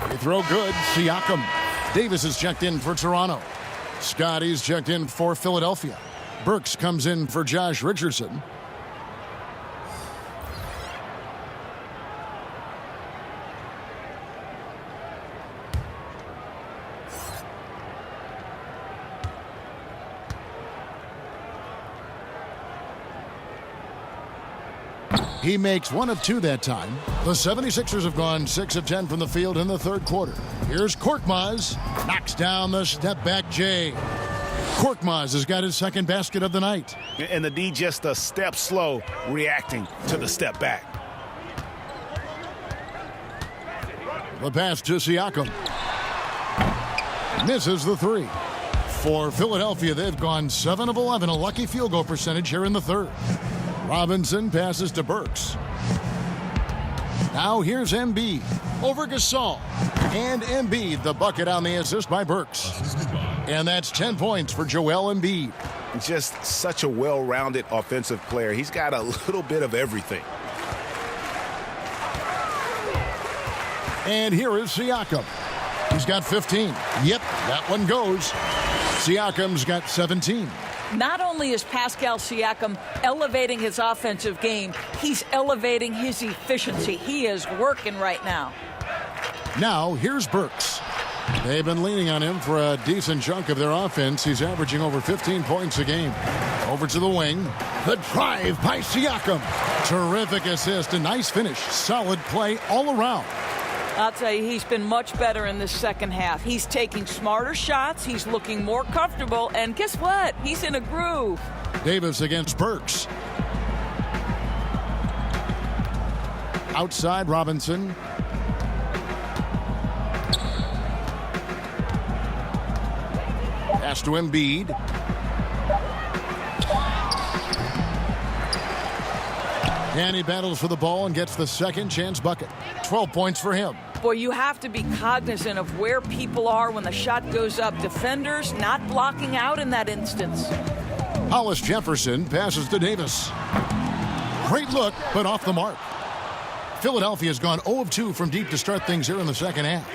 They throw good. Siakam. Davis is checked in for Toronto. Scotty's checked in for Philadelphia. Burks comes in for Josh Richardson. He makes 1 of 2 that time. The 76ers have gone 6 of 10 from the field in the 3rd quarter. Here's Korkmaz. Knocks down the step-back J. Korkmaz has got his 2nd basket of the night. And the D just a step slow reacting to the step back. The pass to Siakam. Misses the 3. For Philadelphia, they've gone 7 of 11, a lucky field goal percentage here in the 3rd. Robinson passes to Burks. Now here's Embiid over Gasol. And Embiid, the bucket on the assist by Burks. And that's 10 points for Joel Embiid. Just such a well-rounded offensive player. He's got a little bit of everything. And here is Siakam. He's got 15. Yep, that one goes. Siakam's got 17. Not only is Pascal Siakam elevating his offensive game, he's elevating his efficiency. He is working right now. Now, here's Burks. They've been leaning on him for a decent chunk of their offense. He's averaging over 15 points a game. Over to the wing. The drive by Siakam. Terrific assist, a nice finish. Solid play all around. I'll tell you, he's been much better in this second half. He's taking smarter shots. He's looking more comfortable. And guess what? He's in a groove. Davis against Burks. Outside Robinson. Pass to Embiid. And he battles for the ball and gets the second chance bucket. 12 points for him. Boy, you have to be cognizant of where people are when the shot goes up. Defenders not blocking out in that instance. Hollis Jefferson passes to Davis. Great look, but off the mark. Philadelphia has gone 0 of 2 from deep to start things here in the second half.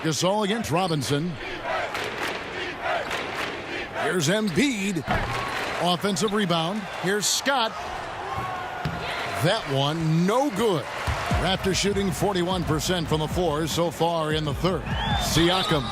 Gasol against Robinson. Here's Embiid. Offensive rebound. Here's Scott. That one, no good. Raptors shooting 41% from the floor so far in the third. Siakam.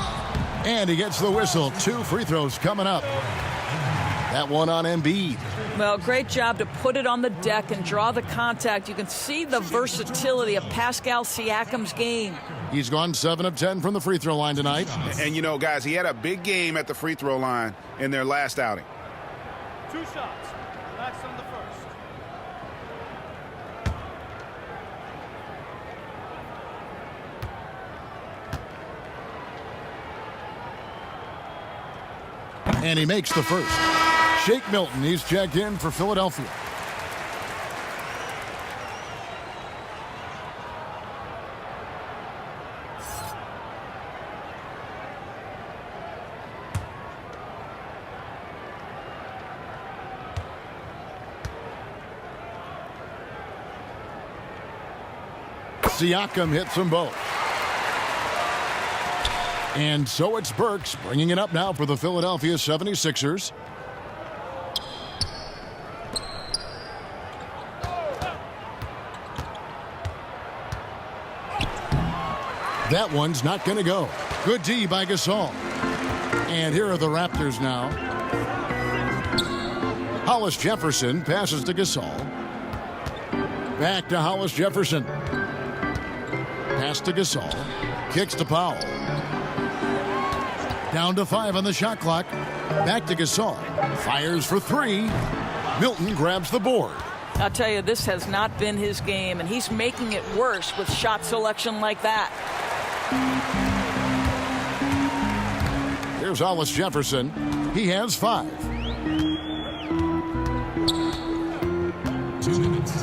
And he gets the whistle. 2 free throws coming up. That one on Embiid. Well, great job to put it on the deck and draw the contact. You can see the versatility of Pascal Siakam's game. He's gone 7 of 10 from the free throw line tonight. And, you know, guys, he had a big game at the free throw line in their last outing. 2 shots. Relax on the first. And he makes the first. Shake Milton, he's checked in for Philadelphia. Siakam hits them both. And so it's Burks bringing it up now for the Philadelphia 76ers. That one's not going to go. Good D by Gasol. And here are the Raptors now. Hollis Jefferson passes to Gasol. Back to Hollis Jefferson. Pass to Gasol. Kicks to Powell. Down to 5 on the shot clock. Back to Gasol. Fires for 3. Milton grabs the board. I'll tell you, this has not been his game, and he's making it worse with shot selection like that. Here's Hollis Jefferson. He has 5. 2 minutes.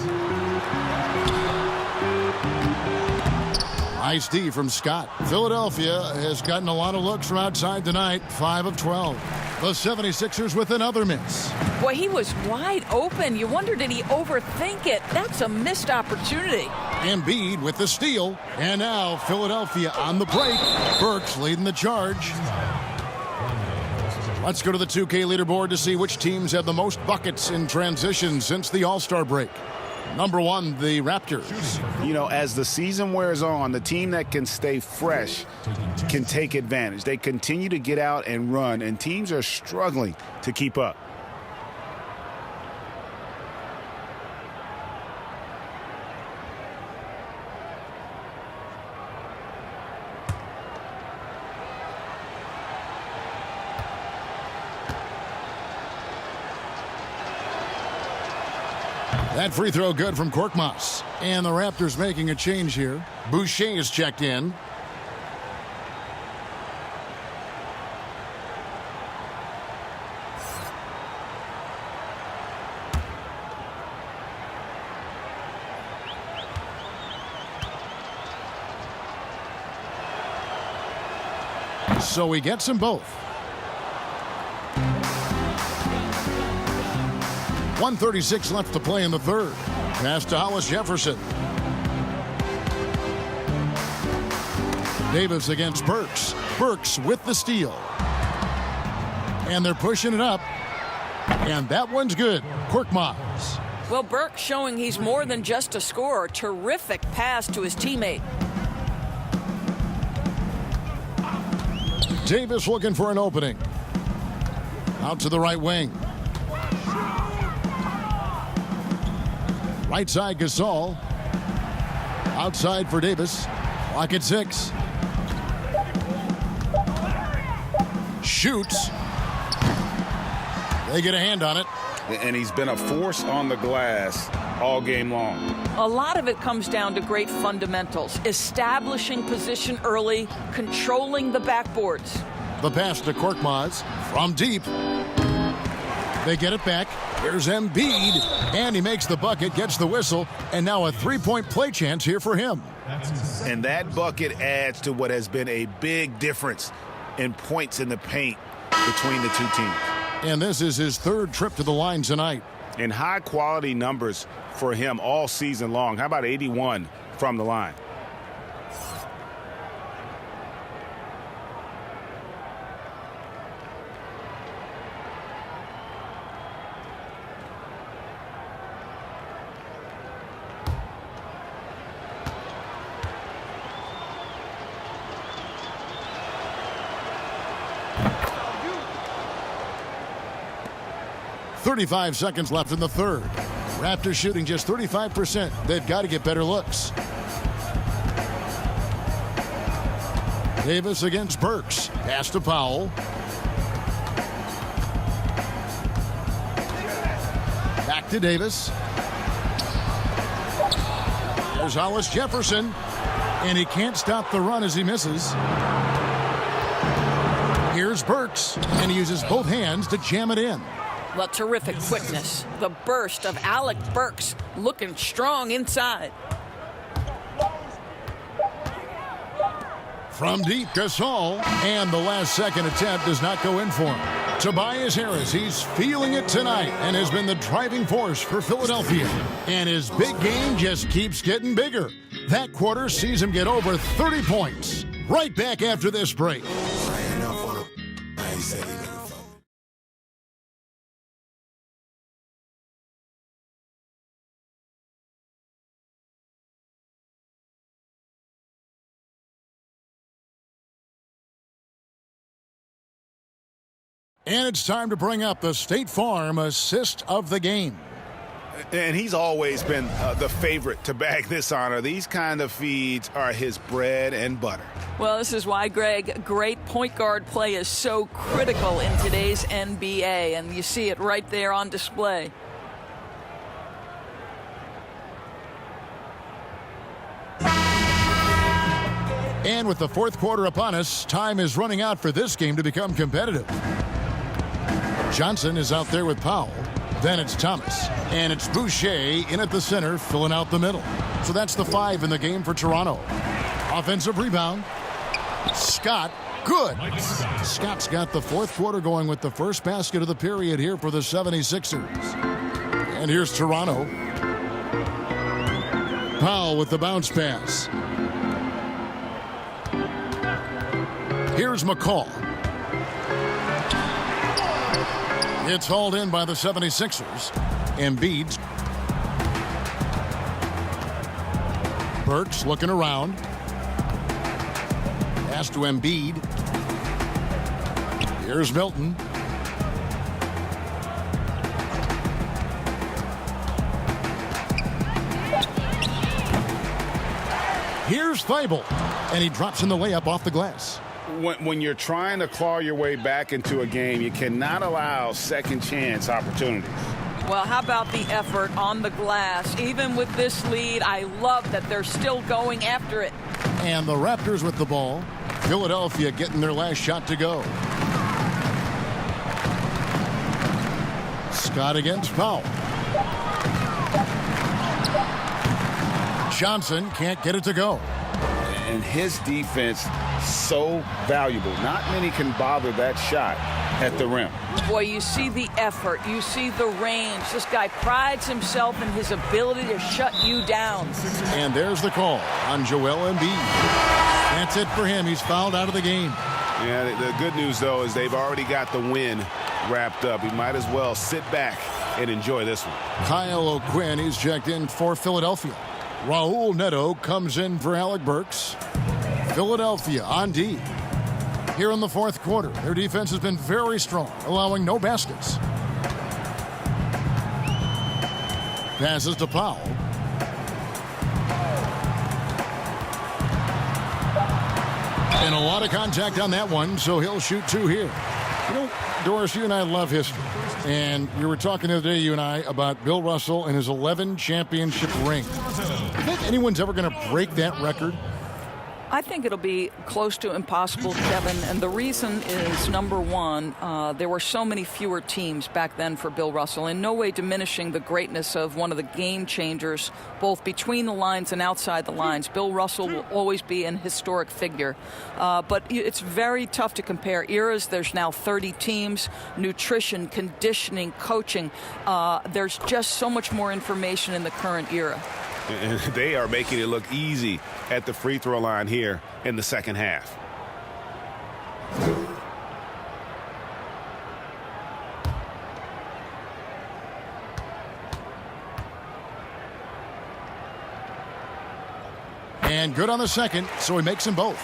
Nice D from Scott. Philadelphia has gotten a lot of looks from outside tonight. 5 of 12. The 76ers with another miss. Boy, he was wide open. You wonder, did he overthink it? That's a missed opportunity. Embiid with the steal. And now Philadelphia on the break. Burks leading the charge. Let's go to the 2K leaderboard to see which teams have the most buckets in transition since the All-Star break. Number 1, the Raptors. You know, as the season wears on, the team that can stay fresh can take advantage. They continue to get out and run, and teams are struggling to keep up. That free throw good from Korkmaz. And the Raptors making a change here. Boucher is checked in. So he gets them both. 1:36 left to play in the third. Pass to Hollis Jefferson. Davis against Burks. Burks with the steal. And they're pushing it up. And that one's good. Korkmaz. Well, Burke showing he's more than just a scorer. Terrific pass to his teammate. Davis looking for an opening. Out to the right wing. Right side Gasol. Outside for Davis. Clock at 6. Shoots. They get a hand on it. And he's been a force on the glass all game long. A lot of it comes down to great fundamentals. Establishing position early, controlling the backboards. The pass to Korkmaz from deep. They get it back. Here's Embiid. And he makes the bucket, gets the whistle, and now a three-point play chance here for him. And that bucket adds to what has been a big difference in points in the paint between the two teams. And this is his third trip to the line tonight. And high-quality numbers for him all season long. How about 81 from the line? .35 seconds left in the third. Raptors shooting just 35%. They've got to get better looks. Davis against Burks. Pass to Powell. Back to Davis. There's Hollis Jefferson. And he can't stop the run as he misses. Here's Burks. And he uses both hands to jam it in. Well, terrific quickness. The burst of Alec Burks looking strong inside. From deep, Gasol. And the last second attempt does not go in for him. Tobias Harris, he's feeling it tonight and has been the driving force for Philadelphia. And his big game just keeps getting bigger. That quarter sees him get over 30 points. Right back after this break. And it's time to bring up the State Farm assist of the game. And he's always been the favorite to bag this honor. These kind of feeds are his bread and butter. Well, this is why, Greg, great point guard play is so critical in today's NBA. And you see it right there on display. And with the fourth quarter upon us, time is running out for this game to become competitive. Johnson is out there with Powell. Then it's Thomas. And it's Boucher in at the center, filling out the middle. So that's the 5 in the game for Toronto. Offensive rebound. Scott, good. Scott's got the fourth quarter going with the first basket of the period here for the 76ers. And here's Toronto. Powell with the bounce pass. Here's McCall. It's hauled in by the 76ers. Embiid. Burks looking around. Pass to Embiid. Here's Milton. Here's Thibault. And he drops in the layup off the glass. When you're trying to claw your way back into a game, you cannot allow second chance opportunities. Well, how about the effort on the glass? Even with this lead, I love that they're still going after it. And the Raptors with the ball. Philadelphia getting their last shot to go. Scott against Powell. Johnson can't get it to go. And his defense so valuable. Not many can bother that shot. at the rim. Boy, you see the effort. You see the range. This guy prides himself in his ability to shut you down. And there's the call on Joel Embiid. That's it for him. He's fouled out of the game. Yeah, the good news, though, is they've already got the win wrapped up. He might as well sit back and enjoy this one. Kyle O'Quinn is checked in for Philadelphia. Raul Neto comes in for Alec Burks. Philadelphia on D. Here in the fourth quarter, their defense has been very strong, allowing no baskets. Passes to Powell. And a lot of contact on that one, so he'll shoot two here. You know, Doris, you and I love history. And we were talking the other day, you and I, about Bill Russell and his 11 championship rings. Do you think anyone's ever going to break that record? I think it'll be close to impossible, Kevin, and the reason is, number one, there were so many fewer teams back then for Bill Russell, in no way diminishing the greatness of one of the game changers, both between the lines and outside the lines. Bill Russell will always be an historic figure, but it's very tough to compare eras. There's now 30 teams, nutrition, conditioning, coaching. There's just so much more information in the current era. And they are making it look easy at the free throw line here in the second half. And good on the second, so he makes them both.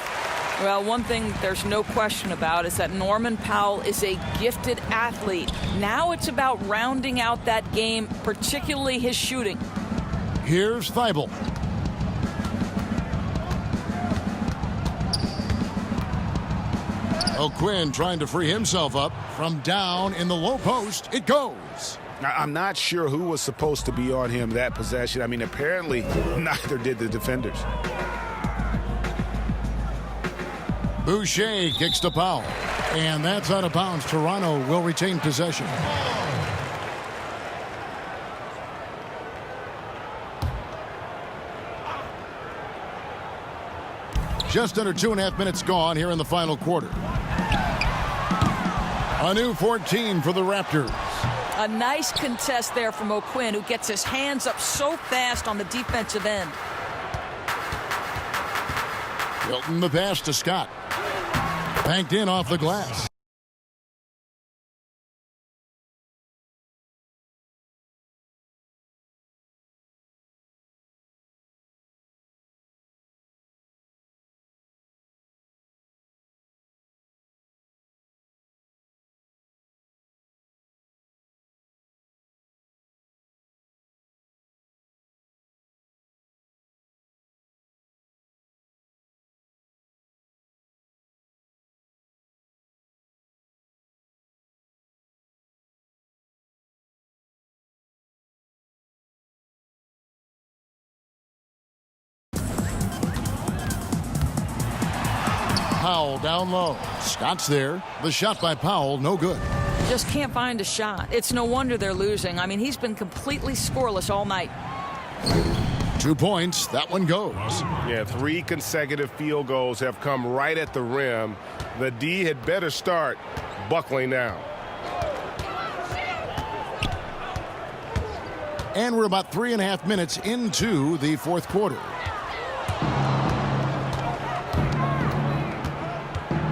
Well, one thing there's no question about is that Norman Powell is a gifted athlete. Now it's about rounding out that game, particularly his shooting. Here's Thibault. O'Quinn trying to free himself up from down in the low post. It goes. Now, I'm not sure who was supposed to be on him that possession. I mean, apparently neither did the defenders. Boucher kicks to Powell. And that's out of bounds. Toronto will retain possession. Just under 2.5 minutes gone here in the final quarter. A new 14 for the Raptors. A nice contest there from O'Quinn, who gets his hands up so fast on the defensive end. Hilton the pass to Scott. Banked in off the glass. Powell down low. Scott's there. The shot by Powell, no good. Just can't find a shot. It's no wonder they're losing. I mean, he's been completely scoreless all night. 2 points. That one goes. Yeah, 3 consecutive field goals have come right at the rim. The D had better start buckling down. And we're about 3.5 minutes into the fourth quarter.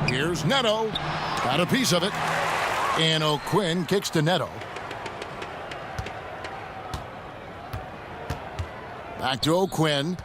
Here's Neto. Got a piece of it. And O'Quinn kicks to Neto. Back to O'Quinn.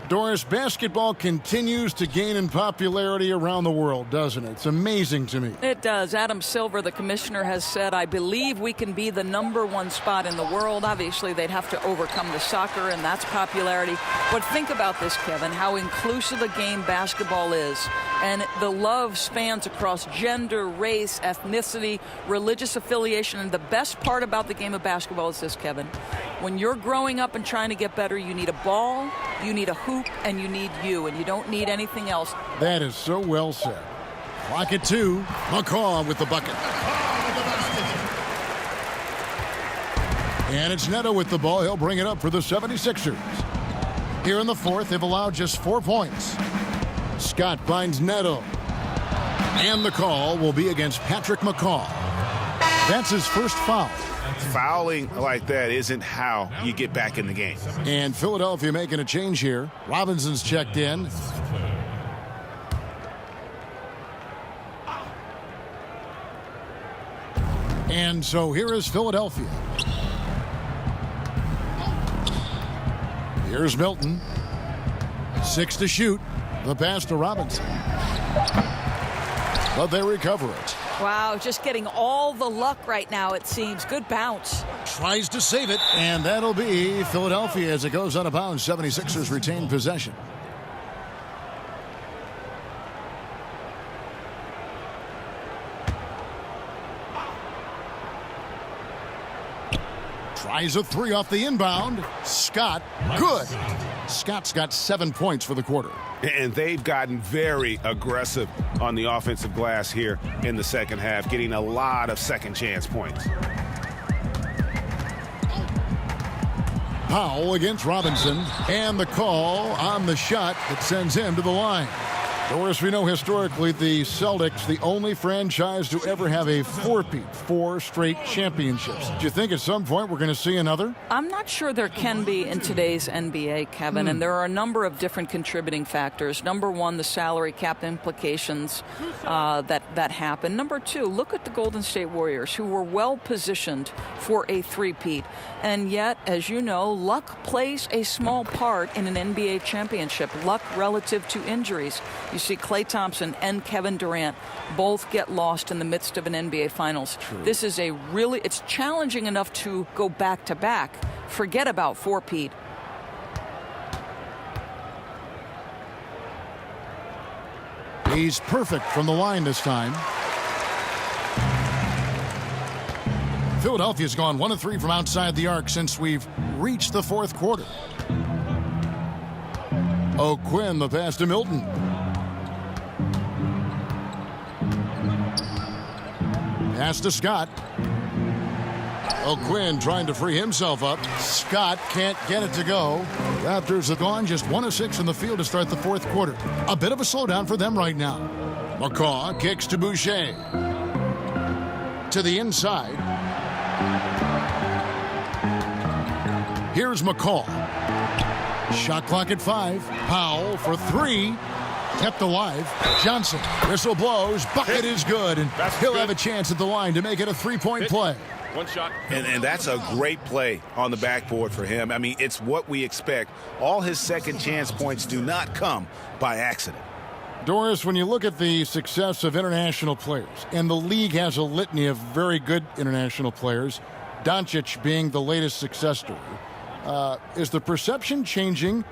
Doris, basketball continues to gain in popularity around the world, doesn't it? It's amazing to me. It does. Adam Silver, the commissioner, has said, I believe we can be the #1 spot in the world. Obviously, they'd have to overcome the soccer, and that's popularity. But think about this, Kevin, how inclusive a game basketball is. And the love spans across gender, race, ethnicity, religious affiliation. And the best part about the game of basketball is this, Kevin. When you're growing up and trying to get better, you need a ball, you need a hoop, and you need you. And you don't need anything else. That is so well said. Clock at 2. McCaw with the bucket. And it's Neto with the ball. He'll bring it up for the 76ers. Here in the fourth, they've allowed just 4 points. Scott finds Neto. And the call will be against Patrick McCaw. That's his first foul. Fouling like that isn't how you get back in the game. And Philadelphia making a change here. Robinson's checked in. And so here is Philadelphia. Here's Milton. 6 to shoot. The pass to Robinson. But they recover it. Wow, just getting all the luck right now, it seems. Good bounce. Tries to save it, and that'll be Philadelphia as it goes out of bounds. 76ers retain possession. Tries a 3 off the inbound. Scott, good. Scott's got 7 points for the quarter. And they've gotten very aggressive on the offensive glass here in the second half, getting a lot of second chance points. Powell against Robinson, and the call on the shot that sends him to the line. Doris, we know historically the Celtics, the only franchise to ever have a four-peat, 4 straight championships. Do you think at some point we're going to see another? I'm not sure there can be in today's NBA, Kevin, and there are a number of different contributing factors. Number one, the salary cap implications that happen. Number two, look at the Golden State Warriors, who were well positioned for a three-peat. And yet, as you know, luck plays a small part in an NBA championship, luck relative to injuries. You see Klay Thompson and Kevin Durant both get lost in the midst of an NBA Finals. True. This is it's challenging enough to go back-to-back. Forget about four-peat. He's perfect from the line this time. Philadelphia's gone 1 of 3 from outside the arc since we've reached the fourth quarter. O'Quinn, the pass to Milton. Pass to Scott. O'Quinn trying to free himself up. Scott can't get it to go. Raptors have gone just 1 of 6 in the field to start the fourth quarter. A bit of a slowdown for them right now. McCaw kicks to Boucher. To the inside. Here's McCaw. Shot clock at 5. Powell for 3. Kept alive. Johnson. Whistle blows. Bucket is good. And he'll have a chance at the line to make it a 3-point play. One shot. And that's a great play on the backboard for him. I mean, it's what we expect. All his second chance points do not come by accident. Doris, when you look at the success of international players, and the league has a litany of very good international players, Doncic being the latest success story, is the perception changing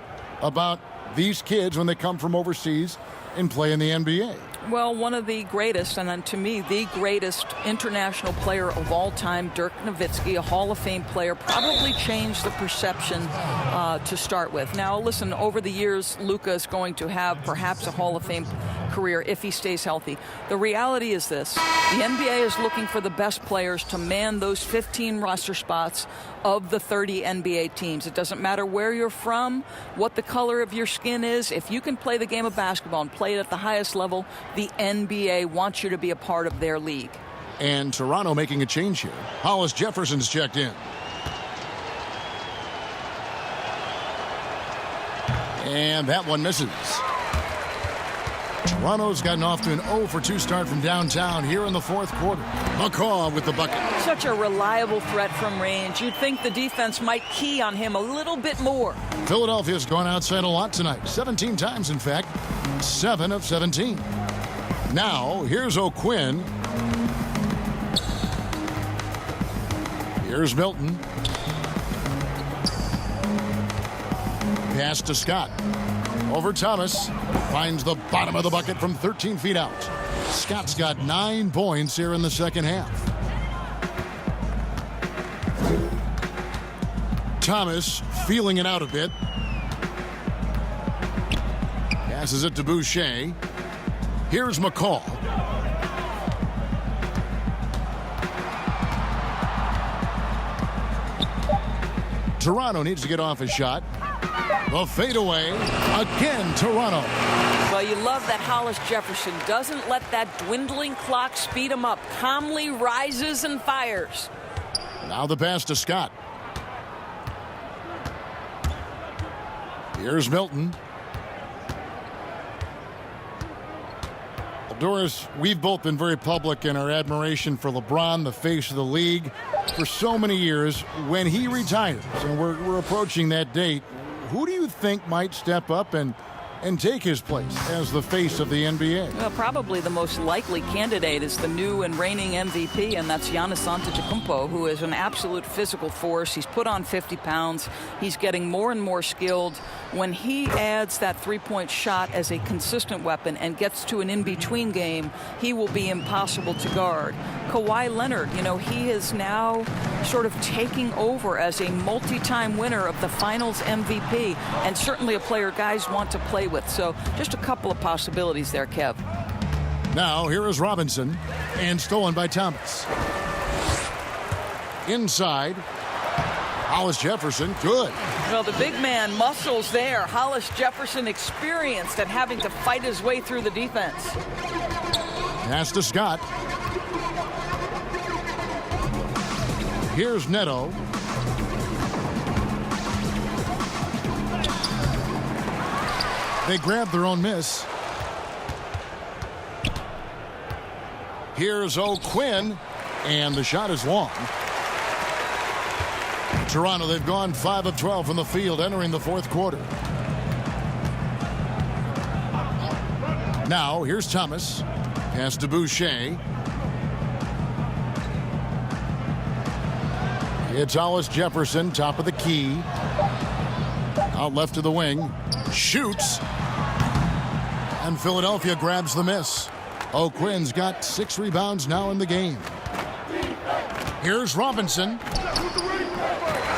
about these kids when they come from overseas and play in the NBA? Well, one of the greatest, and then to me, the greatest international player of all time, Dirk Nowitzki, a Hall of Fame player, probably changed the perception to start with. Now, listen, over the years, Luka is going to have perhaps a Hall of Fame career if he stays healthy. The reality is this. The NBA is looking for the best players to man those 15 roster spots of the 30 NBA teams. It doesn't matter where you're from, what the color of your skin is. If you can play the game of basketball and play it at the highest level, the NBA wants you to be a part of their league. And Toronto making a change here. Hollis Jefferson's checked in. And that one misses. Toronto's gotten off to an 0-for-2 start from downtown here in the fourth quarter. McCaw with the bucket. Such a reliable threat from range. You'd think the defense might key on him a little bit more. Philadelphia's gone outside a lot tonight. 17 times, in fact. 7 of 17. Now, here's O'Quinn. Here's Milton. Pass to Scott. Over Thomas. Finds the bottom of the bucket from 13 feet out. Scott's got 9 points here in the second half. Thomas feeling it out a bit. Passes it to Boucher. Here's McCaw. Toronto needs to get off a shot. The fadeaway, again Toronto. Well, you love that Hollis Jefferson doesn't let that dwindling clock speed him up. Calmly rises and fires. Now the pass to Scott. Here's Milton. Well, Doris, we've both been very public in our admiration for LeBron, the face of the league, for so many years. When he retires, and we're approaching that date, who do you think might step up and take his place as the face of the NBA? Well, probably the most likely candidate is the new and reigning MVP, and that's Giannis Antetokounmpo, who is an absolute physical force. He's put on 50 pounds. He's getting more and more skilled. When he adds that three-point shot as a consistent weapon and gets to an in-between game, he will be impossible to guard. Kawhi Leonard, he is now sort of taking over as a multi-time winner of the Finals MVP, and certainly a player guys want to play with. So just a couple of possibilities there, Kev. Now here is Robinson, and stolen by Thomas. Inside, Hollis Jefferson, good. Well, the big man muscles there. Hollis Jefferson experienced at having to fight his way through the defense. Pass to Scott. Here's Neto. They grab their own miss. Here's O'Quinn, and the shot is long. Toronto, they've gone 5 of 12 from the field entering the fourth quarter. Now, here's Thomas. Pass to Boucher. It's Hollis Jefferson, top of the key. Out left to the wing. Shoots. And Philadelphia grabs the miss. O'Quinn's got 6 rebounds now in the game. Here's Robinson.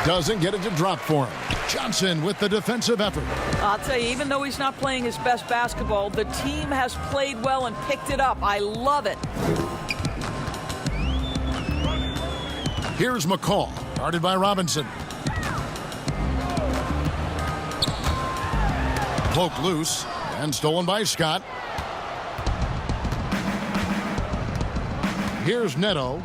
Doesn't get it to drop for him. Johnson with the defensive effort. I'll tell you, even though he's not playing his best basketball, the team has played well and picked it up. I love it. Here's McCall, guarded by Robinson. Poked loose and stolen by Scott. Here's Neto.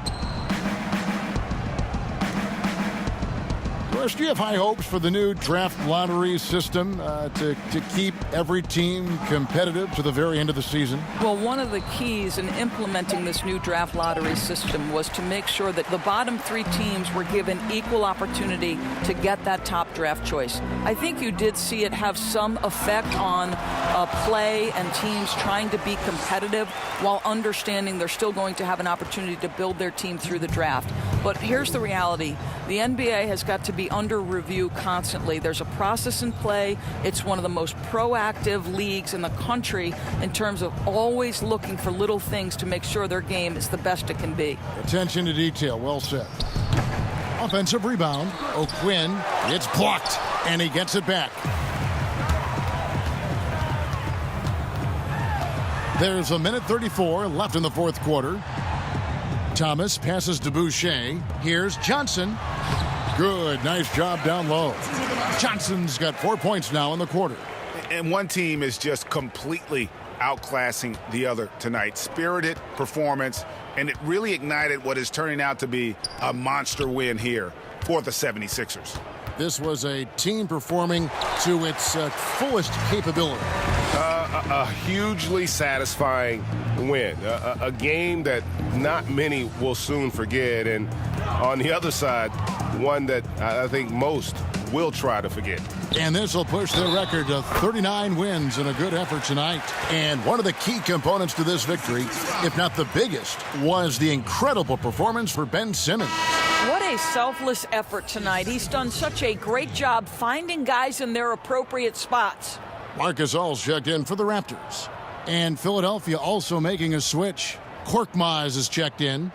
Doris, do you have high hopes for the new draft lottery system to keep every team competitive to the very end of the season? Well, one of the keys in implementing this new draft lottery system was to make sure that the bottom 3 teams were given equal opportunity to get that top draft choice. I think you did see it have some effect on play and teams trying to be competitive while understanding they're still going to have an opportunity to build their team through the draft. But here's the reality. The NBA has got to be under review constantly. There's a process in play. It's one of the most proactive leagues in the country in terms of always looking for little things to make sure their game is the best it can be. Attention to detail. Well said. Offensive rebound. O'Quinn. It's blocked, and he gets it back. There's 1:34 left in the fourth quarter. Thomas passes to Boucher. Here's Johnson. Good. Nice job down low. Johnson's got 4 points now in the quarter. And one team is just completely outclassing the other tonight. Spirited performance, and it really ignited what is turning out to be a monster win here for the 76ers. This was a team performing to its fullest capability. A hugely satisfying win. A game that not many will soon forget. And on the other side, one that I think most will try to forget. And this will push their record to 39 wins in a good effort tonight. And one of the key components to this victory, if not the biggest, was the incredible performance for Ben Simmons. What a selfless effort tonight. He's done such a great job finding guys in their appropriate spots. Marcus All's checked in for the Raptors. And Philadelphia also making a switch. Korkmaz is checked in.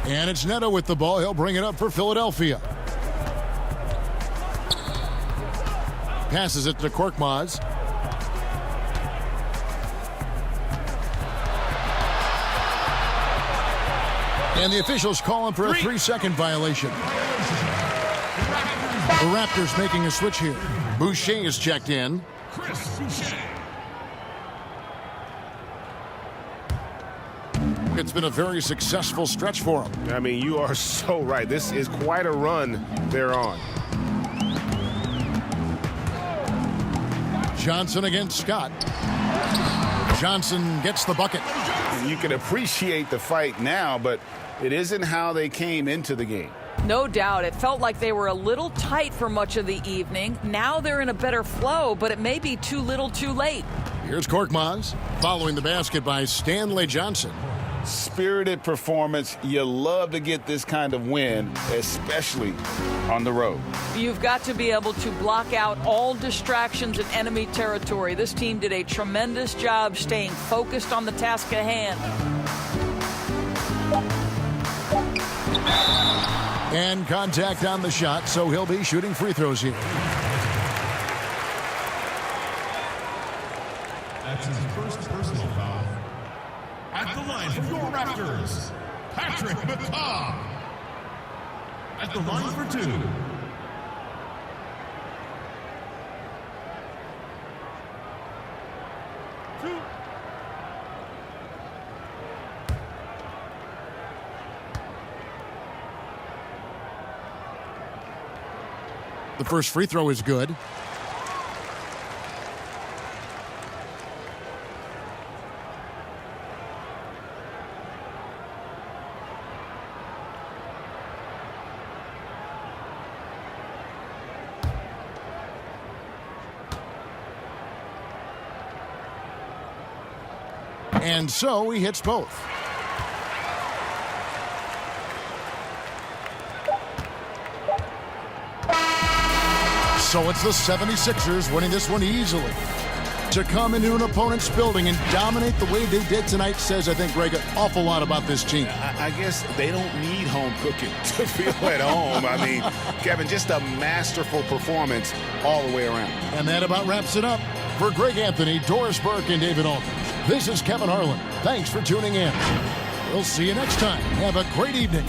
And it's Neto with the ball. He'll bring it up for Philadelphia. passes it to Korkmaz. And the officials call him for a 3-second violation. The Raptors making a switch here. Boucher is checked in. Chris Boucher. It's been a very successful stretch for him. I mean, you are so right. This is quite a run they're on. Johnson against Scott. Johnson gets the bucket. You can appreciate the fight now, but it isn't how they came into the game. No doubt. It felt like they were a little tight for much of the evening. Now they're in a better flow, but it may be too little too late. Here's Korkmaz following the basket by Stanley Johnson. Spirited performance. You love to get this kind of win, especially on the road. You've got to be able to block out all distractions in enemy territory. This team did a tremendous job staying focused on the task at hand. And contact on the shot, so he'll be shooting free throws here. That's his first personal foul. At the line for your Raptors, Patrick McCaw. At the line for 2. The first free throw is good. And so he hits both. So it's the 76ers winning this one easily. To come into an opponent's building and dominate the way they did tonight says, I think, Greg, an awful lot about this team. I guess they don't need home cooking to feel at home. I mean, Kevin, just a masterful performance all the way around. And that about wraps it up. For Greg Anthony, Doris Burke, and David Aldridge, this is Kevin Harlan. Thanks for tuning in. We'll see you next time. Have a great evening.